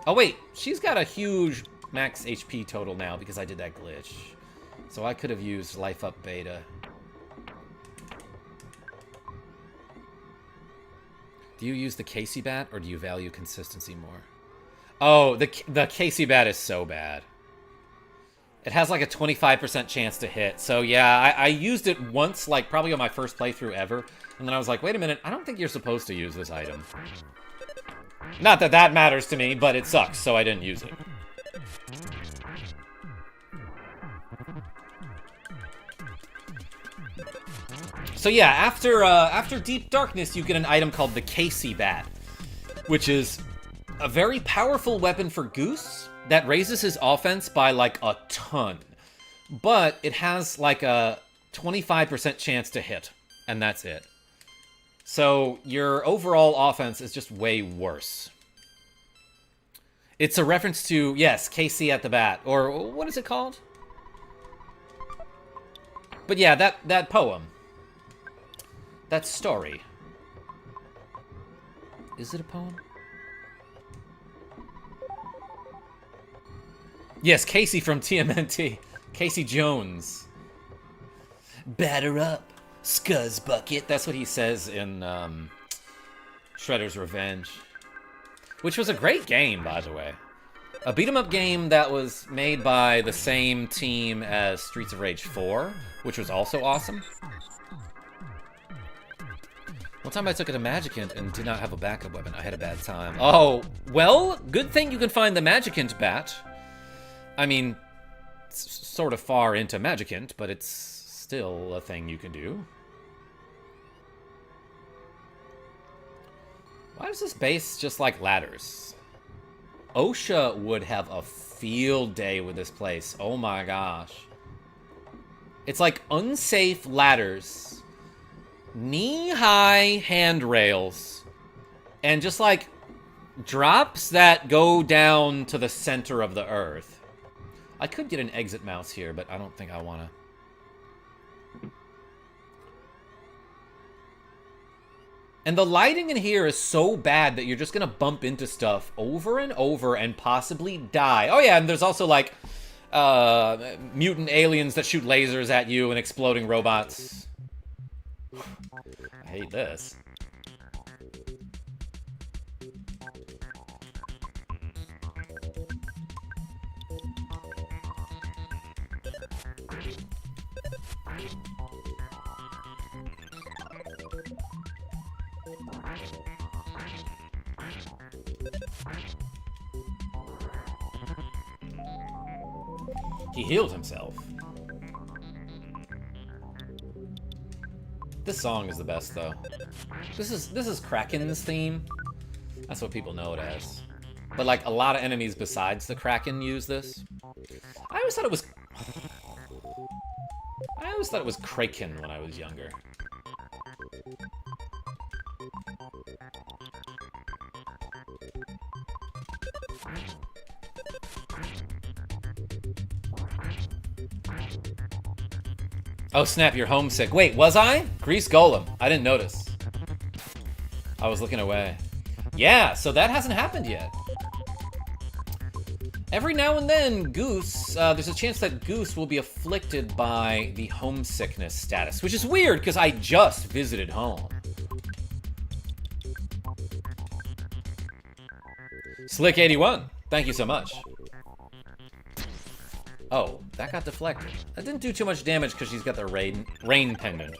Oh wait, she's got a huge max HP total now because I did that glitch. So I could have used life up Beta. Do you use the Casey bat, or do you value consistency more? Oh, the Casey bat is so bad. It has like a 25% chance to hit. So yeah, I used it once, like probably on my first playthrough ever. And then I was like, wait a minute, I don't think you're supposed to use this item. Not that that matters to me, but it sucks, so I didn't use it. So yeah, after Deep Darkness, you get an item called the Casey Bat, which is a very powerful weapon for Goose that raises his offense by like a ton. But it has like a 25% chance to hit, and that's it. So your overall offense is just way worse. It's a reference to, yes, Casey at the bat, or what is it called? But yeah, that poem. That story. Is it a poem? Yes, Casey from TMNT. Casey Jones. Batter up, Scuzz Bucket. That's what he says in Shredder's Revenge. Which was a great game, by the way. A beat-em-up game that was made by the same team as Streets of Rage 4, which was also awesome. One time I took it to Magicant and did not have a backup weapon. I had a bad time. Oh, well, good thing you can find the Magicant bat. I mean, it's sort of far into Magicant, but it's still a thing you can do. Why is this base just like ladders? OSHA would have a field day with this place. Oh my gosh. It's like unsafe ladders, knee-high handrails, and just like drops that go down to the center of the earth. I could get an exit mouse here, but I don't think I want to. And the lighting in here is so bad that you're just going to bump into stuff over and over and possibly die. Oh yeah, and there's also like mutant aliens that shoot lasers at you and exploding robots. I hate this. He healed himself. This song is the best, though. This is Kraken's theme. That's what people know it as. But like a lot of enemies besides the Kraken use this. I always thought it was Kraken when I was younger. Oh snap, you're homesick. Wait, was I? Grease Golem. I didn't notice. I was looking away. Yeah, so that hasn't happened yet. Every now and then, Goose, there's a chance that Goose will be afflicted by the homesickness status, which is weird because I just visited home. Slick81, thank you so much. Oh, that got deflected. That didn't do too much damage because she's got the rain pendant.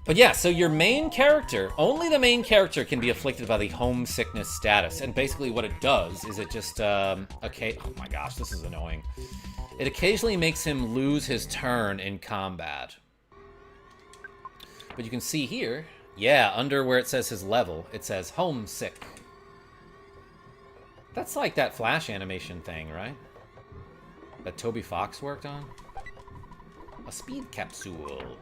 But yeah, so your main character, only the main character can be afflicted by the homesickness status. And basically what it does is it just, okay, oh my gosh, this is annoying. It occasionally makes him lose his turn in combat. But you can see here, yeah, under where it says his level, it says homesick. That's like that Flash animation thing, right? That Toby Fox worked on? A speed capsule.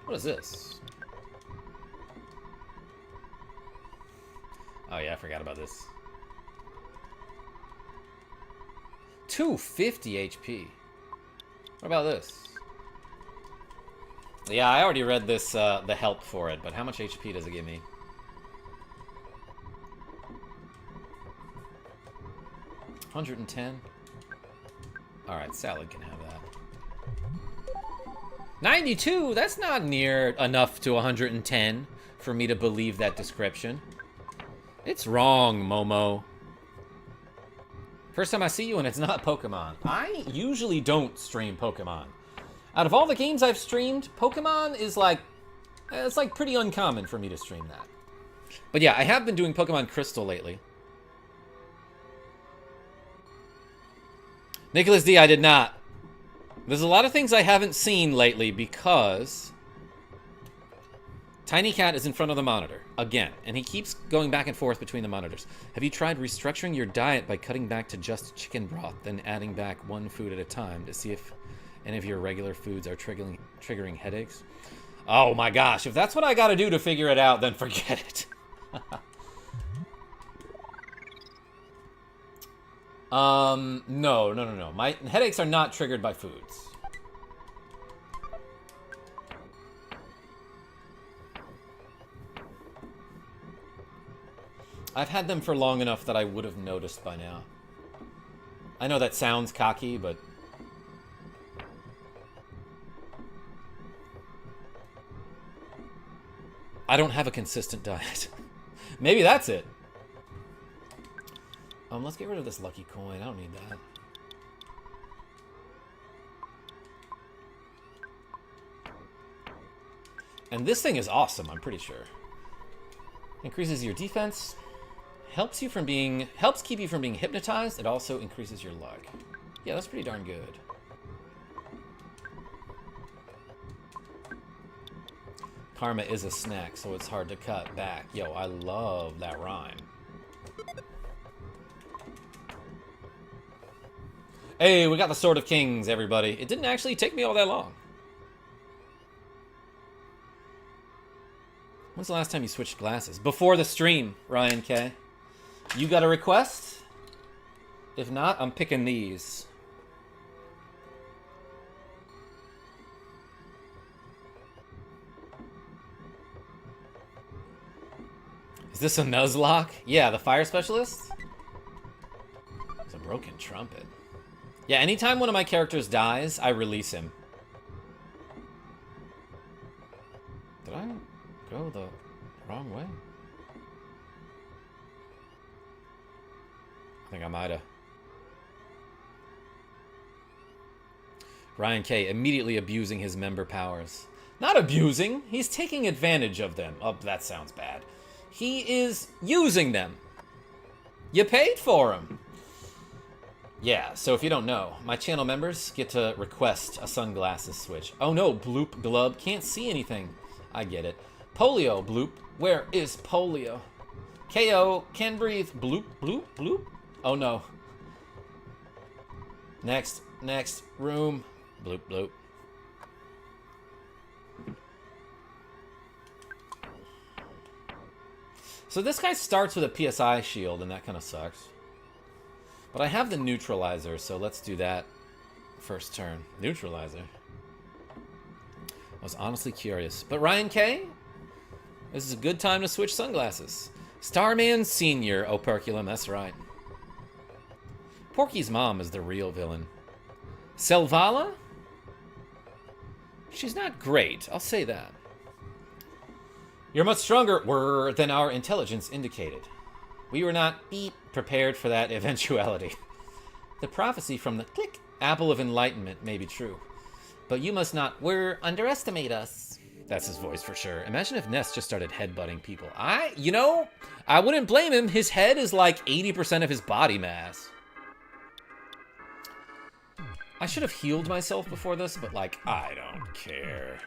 What is this? Oh yeah, I forgot about this. 250 HP. What about this? Yeah, I already read this, the help for it, but how much HP does it give me? $110. Alright, Salad can have that. 92? That's not near enough to 110 for me to believe that description. It's wrong, Momo. First time I see you and it's not Pokemon. I usually don't stream Pokemon. Out of all the games I've streamed, Pokemon is like, it's like pretty uncommon for me to stream that. But yeah, I have been doing Pokemon Crystal lately. Nicholas D, I did not. There's a lot of things I haven't seen lately because Tiny Cat is in front of the monitor again, and he keeps going back and forth between the monitors. Have you tried restructuring your diet by cutting back to just chicken broth, then adding back one food at a time to see if any of your regular foods are triggering headaches? Oh my gosh, if that's what I gotta do to figure it out, then forget it. No. My headaches are not triggered by foods. I've had them for long enough that I would have noticed by now. I know that sounds cocky, but I don't have a consistent diet. Maybe that's it. Let's get rid of this lucky coin. I don't need that. And this thing is awesome, I'm pretty sure. Increases your defense. Helps keep you from being hypnotized. It also increases your luck. Yeah, that's pretty darn good. Karma is a snack, so it's hard to cut back. Yo, I love that rhyme. Hey, we got the Sword of Kings, everybody. It didn't actually take me all that long. When's the last time you switched glasses? Before the stream, Ryan K. You got a request? If not, I'm picking these. Is this a Nuzlocke? Yeah, the fire specialist? It's a broken trumpet. Yeah, anytime one of my characters dies, I release him. Did I go the wrong way? I think I might have. Ryan K. immediately abusing his member powers. Not abusing, he's taking advantage of them. Oh, that sounds bad. He is using them. You paid for him. Yeah, so if you don't know, my channel members get to request a sunglasses switch. Oh no, Bloop Glub can't see anything. I get it. Polio, Bloop. Where is Polio? KO, can breathe. Bloop, bloop, bloop. Oh no. Next room. Bloop, bloop. So this guy starts with a PSI shield, and that kind of sucks. But I have the neutralizer, so let's do that first turn. Neutralizer. I was honestly curious. But Ryan K, this is a good time to switch sunglasses. Starman Senior, Operculum, that's right. Porky's mom is the real villain. Selvala? She's not great, I'll say that. You're much stronger than our intelligence indicated. We were not, beep, prepared for that eventuality. The prophecy from the, click, apple of enlightenment may be true. But you must not, underestimate us. That's his voice for sure. Imagine if Ness just started headbutting people. You know, I wouldn't blame him. His head is like 80% of his body mass. I should have healed myself before this, but like, I don't care.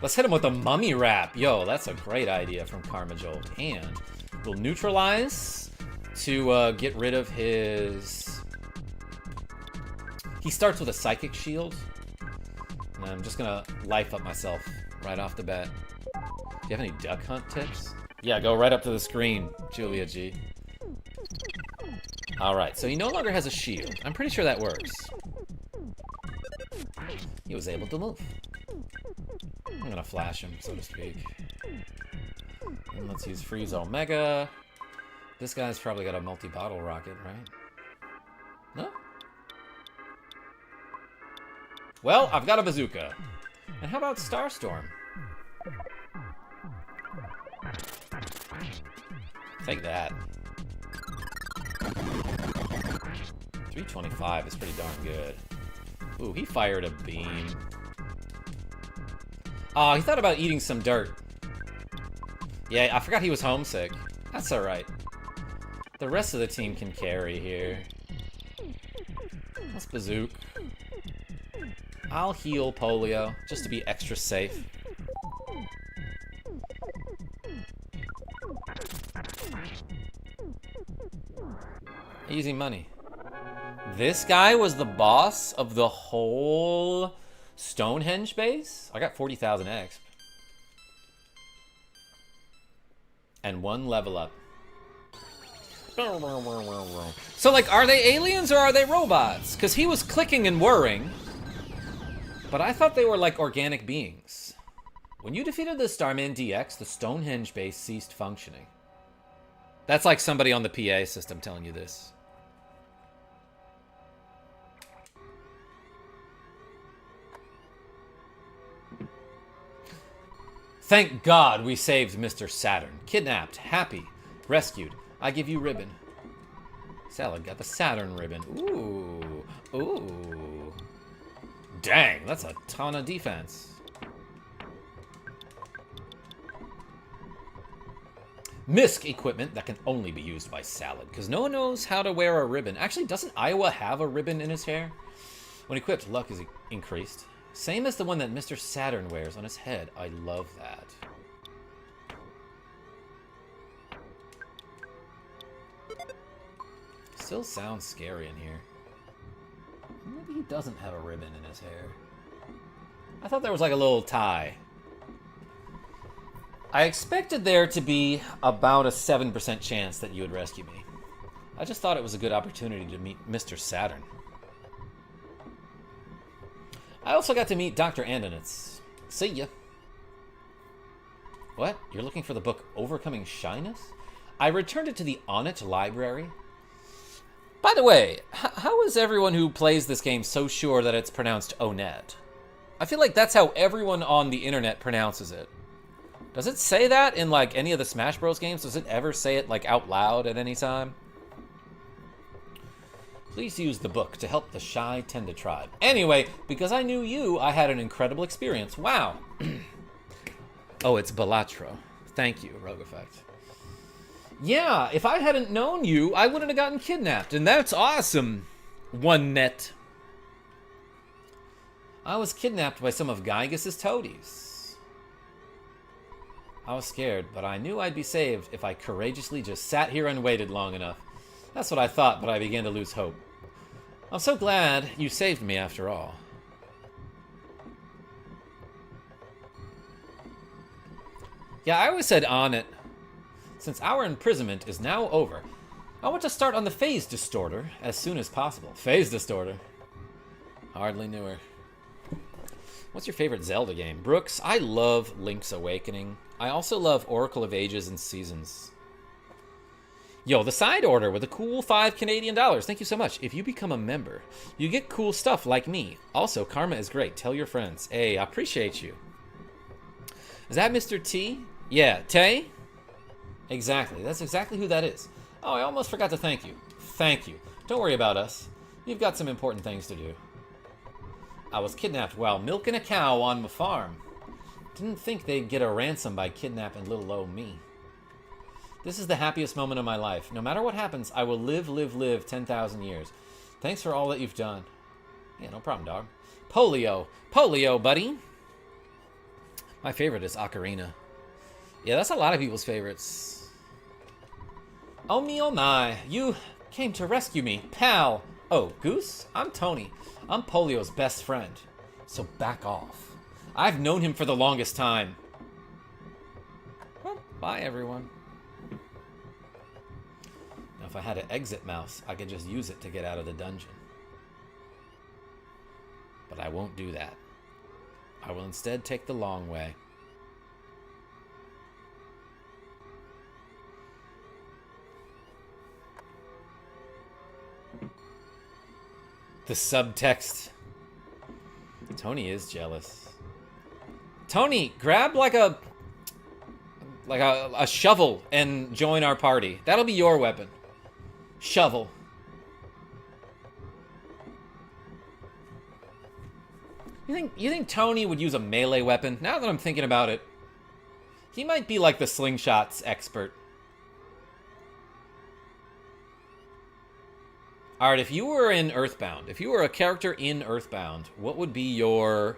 Let's hit him with a mummy wrap. Yo, that's a great idea from KarmaJolt. And we'll neutralize to get rid of his... He starts with a psychic shield. And I'm just gonna life up myself right off the bat. Do you have any duck hunt tips? Yeah, go right up to the screen, Julia G. Alright, so he no longer has a shield. I'm pretty sure that works. He was able to move. I'm gonna flash him, so to speak. And let's use Freeze Omega. This guy's probably got a multi-bottle rocket, right? No? Well, I've got a bazooka. And how about Starstorm? Take that. 325 is pretty darn good. Ooh, he fired a beam. Oh, he thought about eating some dirt. Yeah, I forgot he was homesick. That's alright. The rest of the team can carry here. Let's bazooka. I'll heal Polio, just to be extra safe. Easy money. This guy was the boss of the whole Stonehenge base? I got 40,000 exp. And 1 level up. So, like, are they aliens or are they robots? Because he was clicking and whirring. But I thought they were like organic beings. When you defeated the Starman DX, the Stonehenge base ceased functioning. That's like somebody on the PA system telling you this. Thank God we saved Mr. Saturn. Kidnapped, happy, rescued. I give you ribbon. Salad got the Saturn ribbon. Ooh, ooh. Dang, that's a ton of defense. Misc equipment that can only be used by Salad, because no one knows how to wear a ribbon. Actually, doesn't Iowa have a ribbon in his hair? When equipped, luck is increased. Same as the one that Mr. Saturn wears on his head. I love that. Still sounds scary in here. Maybe he doesn't have a ribbon in his hair. I thought there was like a little tie. I expected there to be about a 7% chance that you would rescue me. I just thought it was a good opportunity to meet Mr. Saturn. I also got to meet Dr. Andonitz. See ya. What? You're looking for the book Overcoming Shyness? I returned it to the Onnit library. By the way, how is everyone who plays this game so sure that it's pronounced Onet? I feel like that's how everyone on the internet pronounces it. Does it say that in like any of the Smash Bros games? Does it ever say it like out loud at any time? Please use the book to help the shy Tenda tribe. Anyway, because I knew you, I had an incredible experience. Wow. Oh, it's Balatro. Thank you, Rogue Effect. Yeah, if I hadn't known you, I wouldn't have gotten kidnapped, and that's awesome. One net. I was kidnapped by some of Gygas's toadies. I was scared, but I knew I'd be saved if I courageously just sat here and waited long enough. That's what I thought, but I began to lose hope. I'm so glad you saved me after all. Yeah, I always said on it. Since our imprisonment is now over, I want to start on the Phase Distorter as soon as possible. Phase Distorter. Hardly knew her. What's your favorite Zelda game? Brooks, I love Link's Awakening. I also love Oracle of Ages and Seasons. Yo, the side order with a cool $5 Canadian. Thank you so much. If you become a member, you get cool stuff like me. Also, Karma is great. Tell your friends. Hey, I appreciate you. Is that Mr. T? Yeah, Tay? Exactly. That's exactly who that is. Oh, I almost forgot to thank you. Thank you. Don't worry about us. You've got some important things to do. I was kidnapped while milking a cow on my farm. Didn't think they'd get a ransom by kidnapping little old me. This is the happiest moment of my life. No matter what happens, I will live 10,000 years. Thanks for all that you've done. Yeah, no problem, dog. Polio. Polio, buddy. My favorite is Ocarina. Yeah, that's a lot of people's favorites. Oh me, oh my. You came to rescue me, pal. Oh, Goose? I'm Tony. I'm Polio's best friend. So back off. I've known him for the longest time. Well, bye, everyone. Now, if I had an exit mouse, I could just use it to get out of the dungeon. But I won't do that. I will instead take the long way. The subtext. Tony is jealous. Tony, grab like a shovel and join our party. That'll be your weapon. Shovel. You think Tony would use a melee weapon? Now that I'm thinking about it, he might be like the slingshots expert. Alright, if you were in EarthBound, if you were a character in EarthBound, what would be your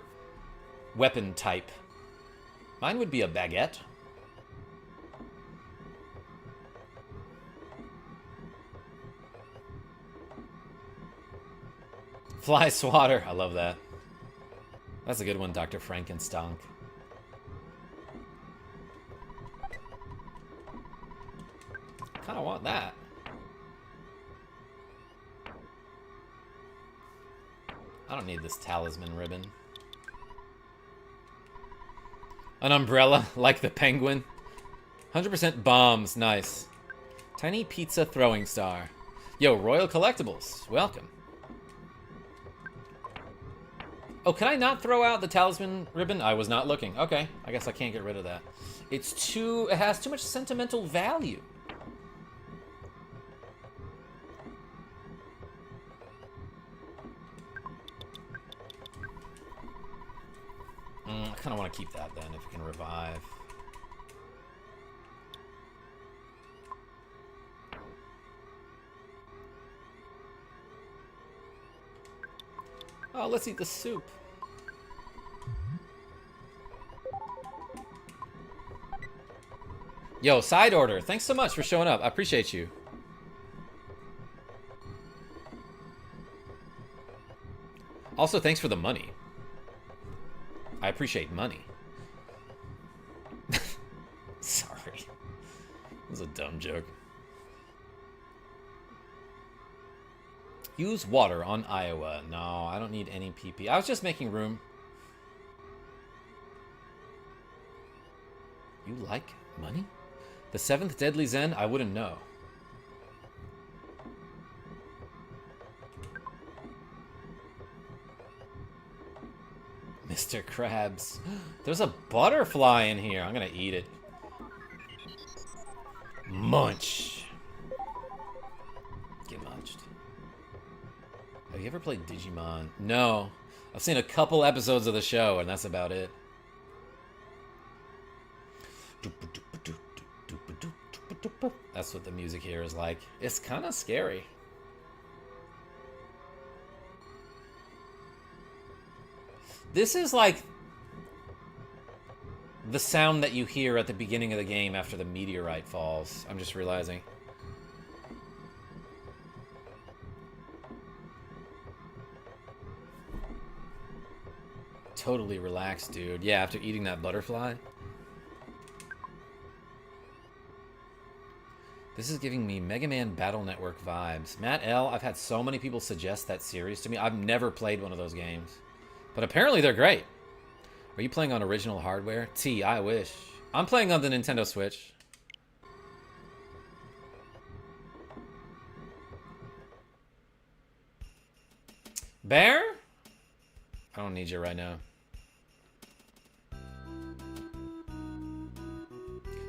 weapon type? Mine would be a baguette. Fly swatter. I love that. That's a good one, Dr. Frankenstein. Kind of want that. I don't need this talisman ribbon. An umbrella, like the penguin. 100% bombs, nice. Tiny pizza throwing star. Yo, Royal Collectibles, welcome. Oh, can I not throw out the talisman ribbon? I was not looking. Okay, I guess I can't get rid of that. It has too much sentimental value. I kind of want to keep that then, if it can revive. Oh, let's eat the soup. Yo, side order. Thanks so much for showing up. I appreciate you. Also, thanks for the money. I appreciate money. Sorry. That was a dumb joke. Use water on Iowa. No, I don't need any PP. I was just making room. You like money? The seventh deadly Zen? I wouldn't know. Mr. Krabs. There's a butterfly in here. I'm gonna eat it. Munch. Get munched. Have you ever played Digimon? No. I've seen a couple episodes of the show, and that's about it. That's what the music here is like. It's kind of scary. This is like the sound that you hear at the beginning of the game after the meteorite falls. I'm just realizing. Totally relaxed, dude. Yeah, after eating that butterfly. This is giving me Mega Man Battle Network vibes. Matt L., I've had so many people suggest that series to me. I've never played one of those games. But apparently they're great. Are you playing on original hardware? T, I wish. I'm playing on the Nintendo Switch. Bear? I don't need you right now.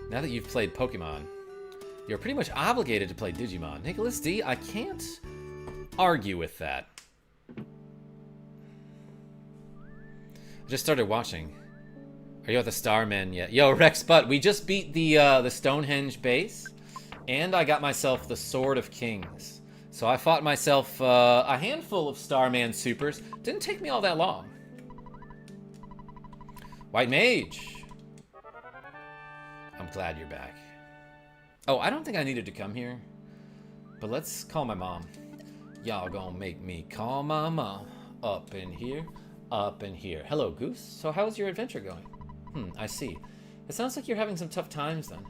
Now that you've played Pokemon, You're pretty much obligated to play Digimon. Nicholas D, I can't argue with that. I just started watching. Are you at the Starman yet? Yo, Rex Butt, we just beat the Stonehenge base, and I got myself the Sword of Kings. So I fought myself a handful of Starman supers. Didn't take me all that long. White Mage. I'm glad you're back. Oh, I don't think I needed to come here, but let's call my mom. Y'all gonna make me call my mom. Up in here, up in here. Hello, Goose. So how's your adventure going? I see. It sounds like you're having some tough times then.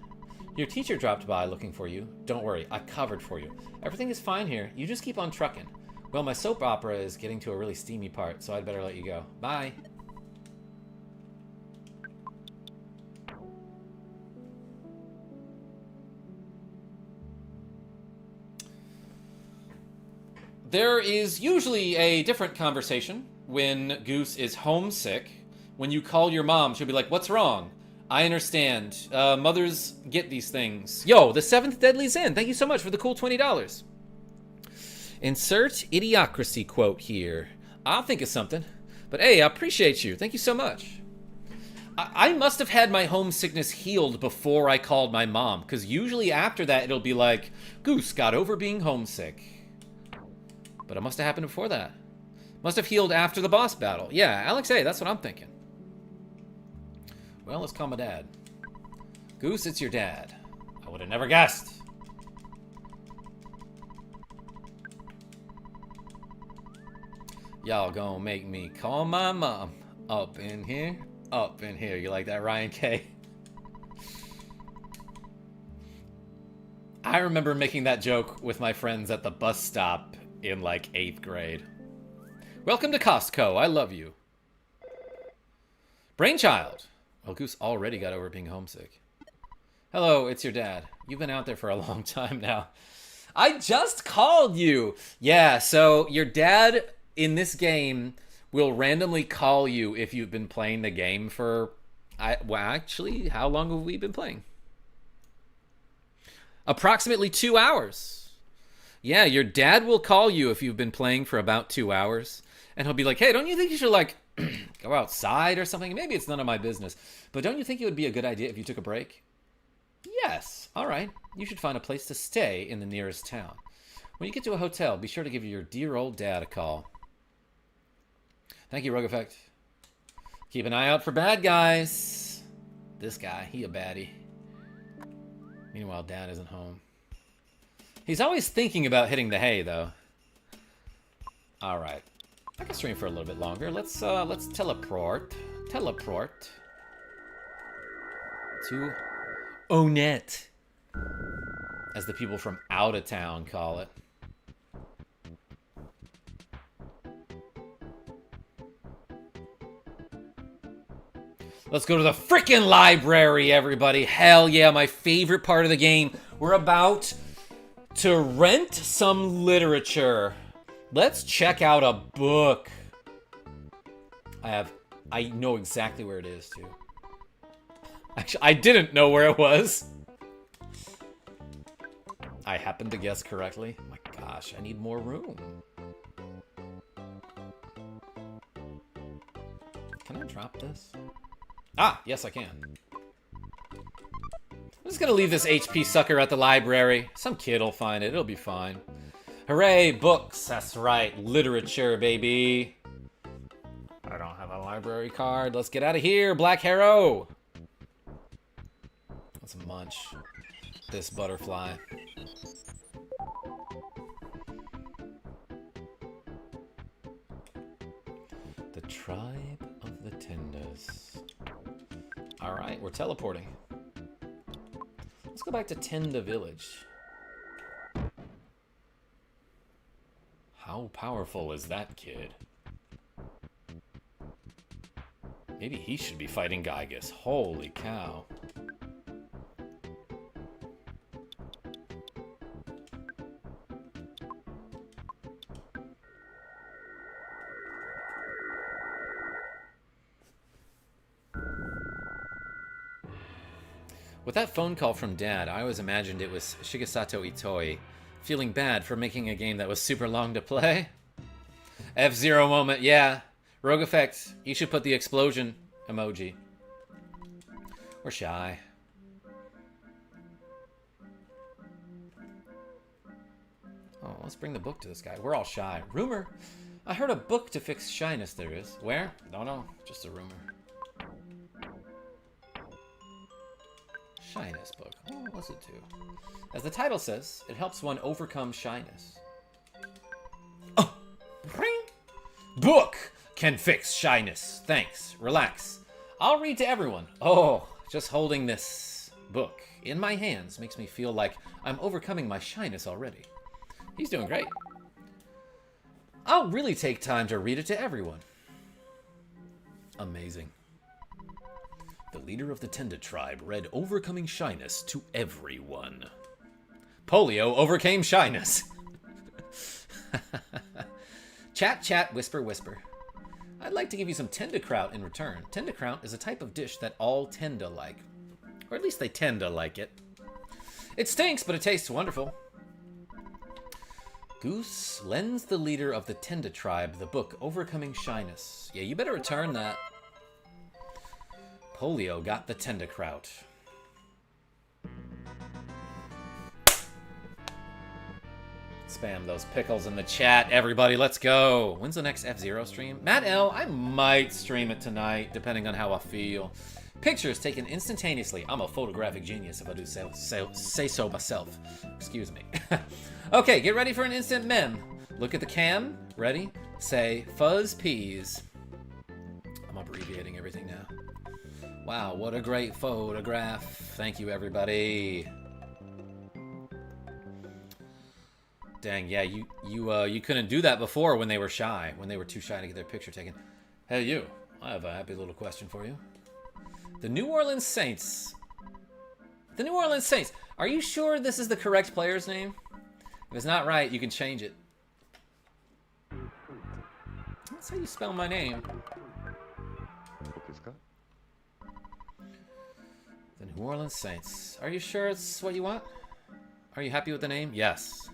Your teacher dropped by looking for you. Don't worry, I covered for you. Everything is fine here. You just keep on trucking. Well, my soap opera is getting to a really steamy part, so I'd better let you go. Bye. There is usually a different conversation when Goose is homesick. When you call your mom, she'll be like, what's wrong? I understand. Mothers get these things. Yo, the 7th Deadly Zen. Thank you so much for the cool $20. Insert Idiocracy quote here. I'll think of something. But hey, I appreciate you. Thank you so much. I must have had my homesickness healed before I called my mom, because usually after that it'll be like, Goose got over being homesick. But it must have happened before that. Must have healed after the boss battle. Yeah, Alex A, that's what I'm thinking. Well, let's call my dad. Goose, it's your dad. I would have never guessed. Y'all gonna make me call my mom. Up in here, up in here. You like that, Ryan K? I remember making that joke with my friends at the bus stop in like 8th grade. Welcome to Costco. I love you. Brainchild. Well, Goose already got over being homesick. Hello, it's your dad. You've been out there for a long time now. I just called you. Yeah, so your dad in this game will randomly call you if you've been playing the game for... well, actually, how long have we been playing? Approximately 2 hours. Yeah, your dad will call you if you've been playing for about 2 hours. And he'll be like, hey, don't you think you should, like, go outside or something? Maybe it's none of my business. But don't you think it would be a good idea if you took a break? Yes. All right. You should find a place to stay in the nearest town. When you get to a hotel, be sure to give your dear old dad a call. Thank you, Rogue Effect. Keep an eye out for bad guys. This guy, he a baddie. Meanwhile, Dad isn't home. He's always thinking about hitting the hay, though. All right. I can stream for a little bit longer. Let's teleport. Teleport. To Onet. As the people from out of town call it. Let's go to the frickin' library, everybody. Hell yeah, my favorite part of the game. We're about to rent some literature. Let's check out a book. I know exactly where it is, too. Actually, I didn't know where it was. I happened to guess correctly. Oh my gosh, I need more room. Can I drop this? Ah, yes I can. I'm just gonna leave this HP sucker at the library. Some kid will find it, it'll be fine. Hooray, books, that's right, literature, baby. I don't have a library card, let's get out of here, Black Harrow. Let's munch this butterfly. The tribe of the Tendas. Alright, we're teleporting. Let's go back to Tenda Village. How powerful is that kid? Maybe he should be fighting Gygus. Holy cow. With that phone call from Dad, I always imagined it was Shigesato Itoi feeling bad for making a game that was super long to play. F-Zero moment, yeah. Rogue Effect, you should put the explosion emoji. We're shy. Oh, let's bring the book to this guy. We're all shy. Rumor. I heard a book to fix shyness there is. Where? Don't know. Just a rumor. Shyness book. Oh, what's it do? As the title says, it helps one overcome shyness. Oh! Ring! Book can fix shyness. Thanks. Relax. I'll read to everyone. Oh, just holding this book in my hands makes me feel like I'm overcoming my shyness already. He's doing great. I'll really take time to read it to everyone. Amazing. The leader of the Tenda tribe read Overcoming Shyness to everyone. Polio overcame shyness. Chat, chat, whisper, whisper. I'd like to give you some Tenda kraut in return. Tenda kraut is a type of dish that all Tenda like. Or at least they tend to like it. It stinks, but it tastes wonderful. Goose lends the leader of the Tenda tribe the book Overcoming Shyness. Yeah, you better return that. Polio got the Tenda kraut. Spam those pickles in the chat, everybody. Let's go. When's the next F-Zero stream? Matt L, I might stream it tonight, depending on how I feel. Pictures taken instantaneously. I'm a photographic genius if I do say so myself. Excuse me. Okay, get ready for an instant mem. Look at the cam. Ready? Say fuzz peas. I'm abbreviating everything now. Wow, what a great photograph. Thank you, everybody. Dang, yeah, you couldn't do that before when they were shy, when they were too shy to get their picture taken. Hey, you. I have a happy little question for you. The New Orleans Saints. The New Orleans Saints. Are you sure this is the correct player's name? If it's not right, you can change it. That's how you spell my name. The New Orleans Saints. Are you sure it's what you want? Are you happy with the name? Yes.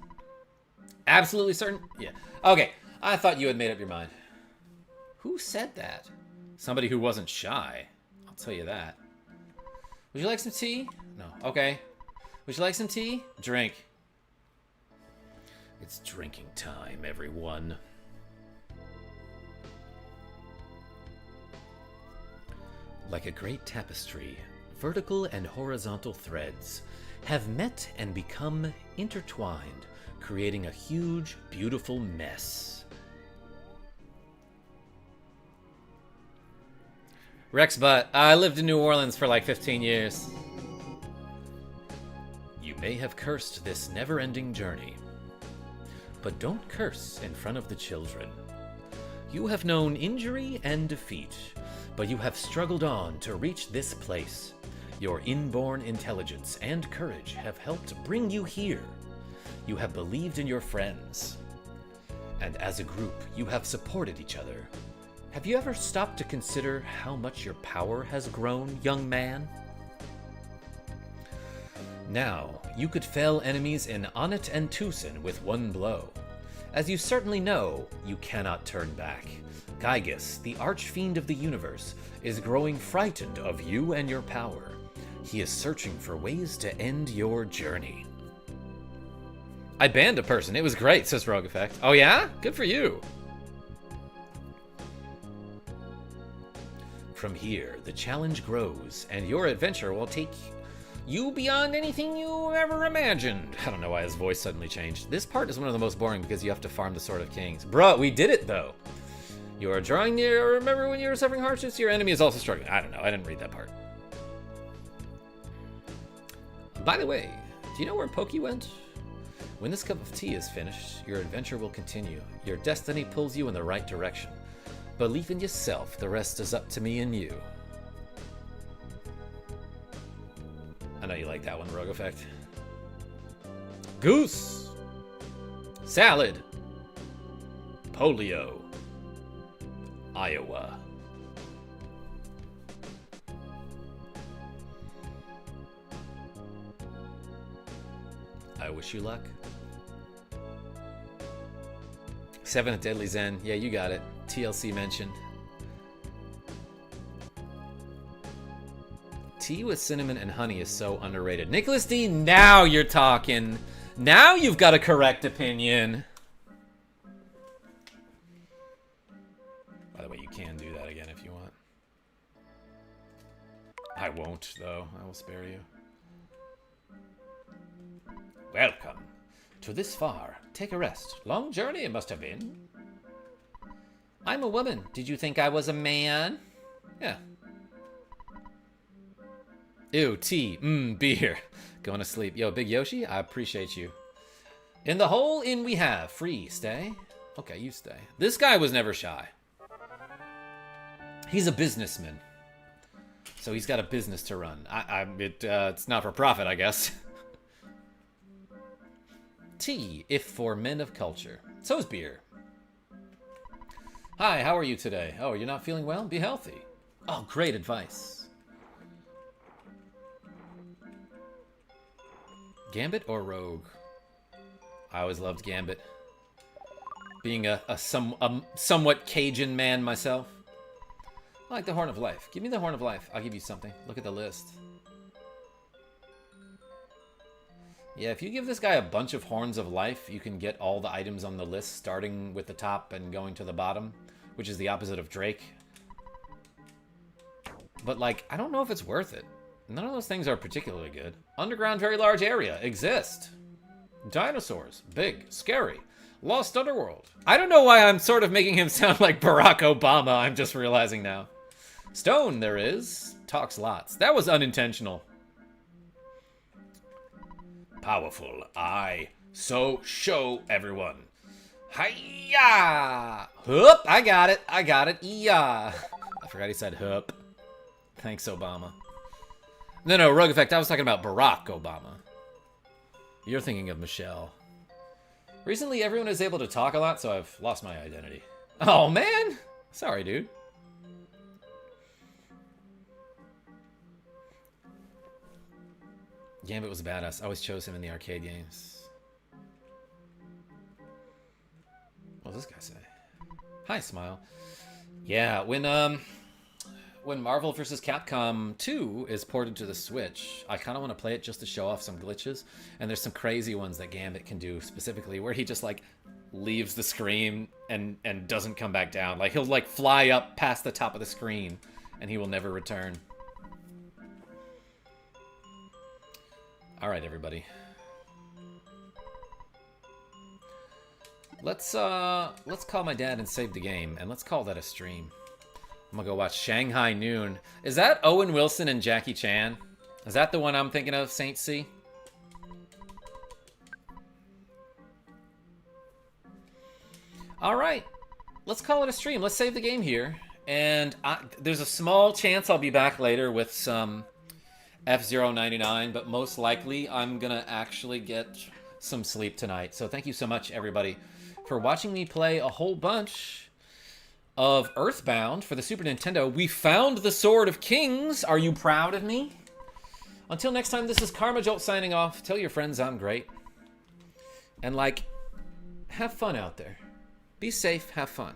Absolutely certain? Yeah. Okay. I thought you had made up your mind. Who said that? Somebody who wasn't shy. I'll tell you that. Would you like some tea? No. Okay. Would you like some tea? Drink. It's drinking time, everyone. Like a great tapestry, vertical and horizontal threads have met and become intertwined, creating a huge, beautiful mess. Rex Butt, I lived in New Orleans for like 15 years. You may have cursed this never-ending journey, but don't curse in front of the children. You have known injury and defeat, but you have struggled on to reach this place. Your inborn intelligence and courage have helped bring you here. You have believed in your friends, and as a group, you have supported each other. Have you ever stopped to consider how much your power has grown, young man? Now, you could fell enemies in Onnet and Tucson with one blow. As you certainly know, you cannot turn back. Gygus, the archfiend of the universe, is growing frightened of you and your power. He is searching for ways to end your journey. I banned a person. It was great, says Rogue Effect. Oh yeah? Good for you. From here, the challenge grows, and your adventure will take you beyond anything you ever imagined. I don't know why his voice suddenly changed. This part is one of the most boring because you have to farm the Sword of Kings. Bruh, we did it, though. You are drawing near. Remember when you were suffering hardships? Your enemy is also struggling. I don't know. I didn't read that part. By the way, do you know where Pokey went? When this cup of tea is finished, your adventure will continue. Your destiny pulls you in the right direction. Believe in yourself. The rest is up to me and you. I know you like that one, Rogue Effect. Goose. Salad. Polio. Iowa. I wish you luck. 7th Deadly Zen. Yeah, you got it. TLC mentioned. Tea with cinnamon and honey is so underrated. Nicholas D, now you're talking. Now you've got a correct opinion. By the way, you can do that again if you want. I won't, though. I will spare you. Welcome to this far. Take a rest. Long journey it must have been. I'm a woman. Did you think I was a man? Yeah. Ew, tea. Beer. Going to sleep. Yo, Big Yoshi, I appreciate you. In the hole in we have. Free. Stay. Okay, you stay. This guy was never shy. He's a businessman. So he's got a business to run. It's not for profit, I guess. Tea, if for men of culture. So's beer. Hi, how are you today? Oh, you're not feeling well? Be healthy. Oh, great advice. Gambit or Rogue? I always loved Gambit. Being a somewhat Cajun man myself. I like the Horn of Life. Give me the Horn of Life. I'll give you something. Look at the list. Yeah, if you give this guy a bunch of Horns of Life, you can get all the items on the list, starting with the top and going to the bottom, which is the opposite of Drake. But, like, I don't know if it's worth it. None of those things are particularly good. Underground Very Large Area. Exist. Dinosaurs. Big. Scary. Lost Underworld. I don't know why I'm sort of making him sound like Barack Obama. I'm just realizing now. Stone, there is. Talks lots. That was unintentional. Powerful. So show everyone. Hiya! Hup! I got it. I got it. Yeah. I forgot he said hup. Thanks, Obama. No, Rogue Effect. I was talking about Barack Obama. You're thinking of Michelle. Recently, everyone is able to talk a lot, so I've lost my identity. Oh, man! Sorry, dude. Gambit was a badass. I always chose him in the arcade games. What does this guy say? Hi, Smile. Yeah, when Marvel vs. Capcom 2 is ported to the Switch, I kind of want to play it just to show off some glitches. And there's some crazy ones that Gambit can do specifically, where he just, like, leaves the screen and doesn't come back down. Like, he'll, like, fly up past the top of the screen, and he will never return. Alright, everybody. Let's call my dad and save the game, and let's call that a stream. I'm gonna go watch Shanghai Noon. Is that Owen Wilson and Jackie Chan? Is that the one I'm thinking of, Saint C? Alright. Let's call it a stream. Let's save the game here. And there's a small chance I'll be back later with some F-099, but most likely I'm gonna actually get some sleep tonight. So thank you so much, everybody, for watching me play a whole bunch of EarthBound for the Super Nintendo. We found the Sword of Kings. Are you proud of me? Until next time, this is KarmaJolt signing off. Tell your friends I'm great. And, like, have fun out there. Be safe, have fun.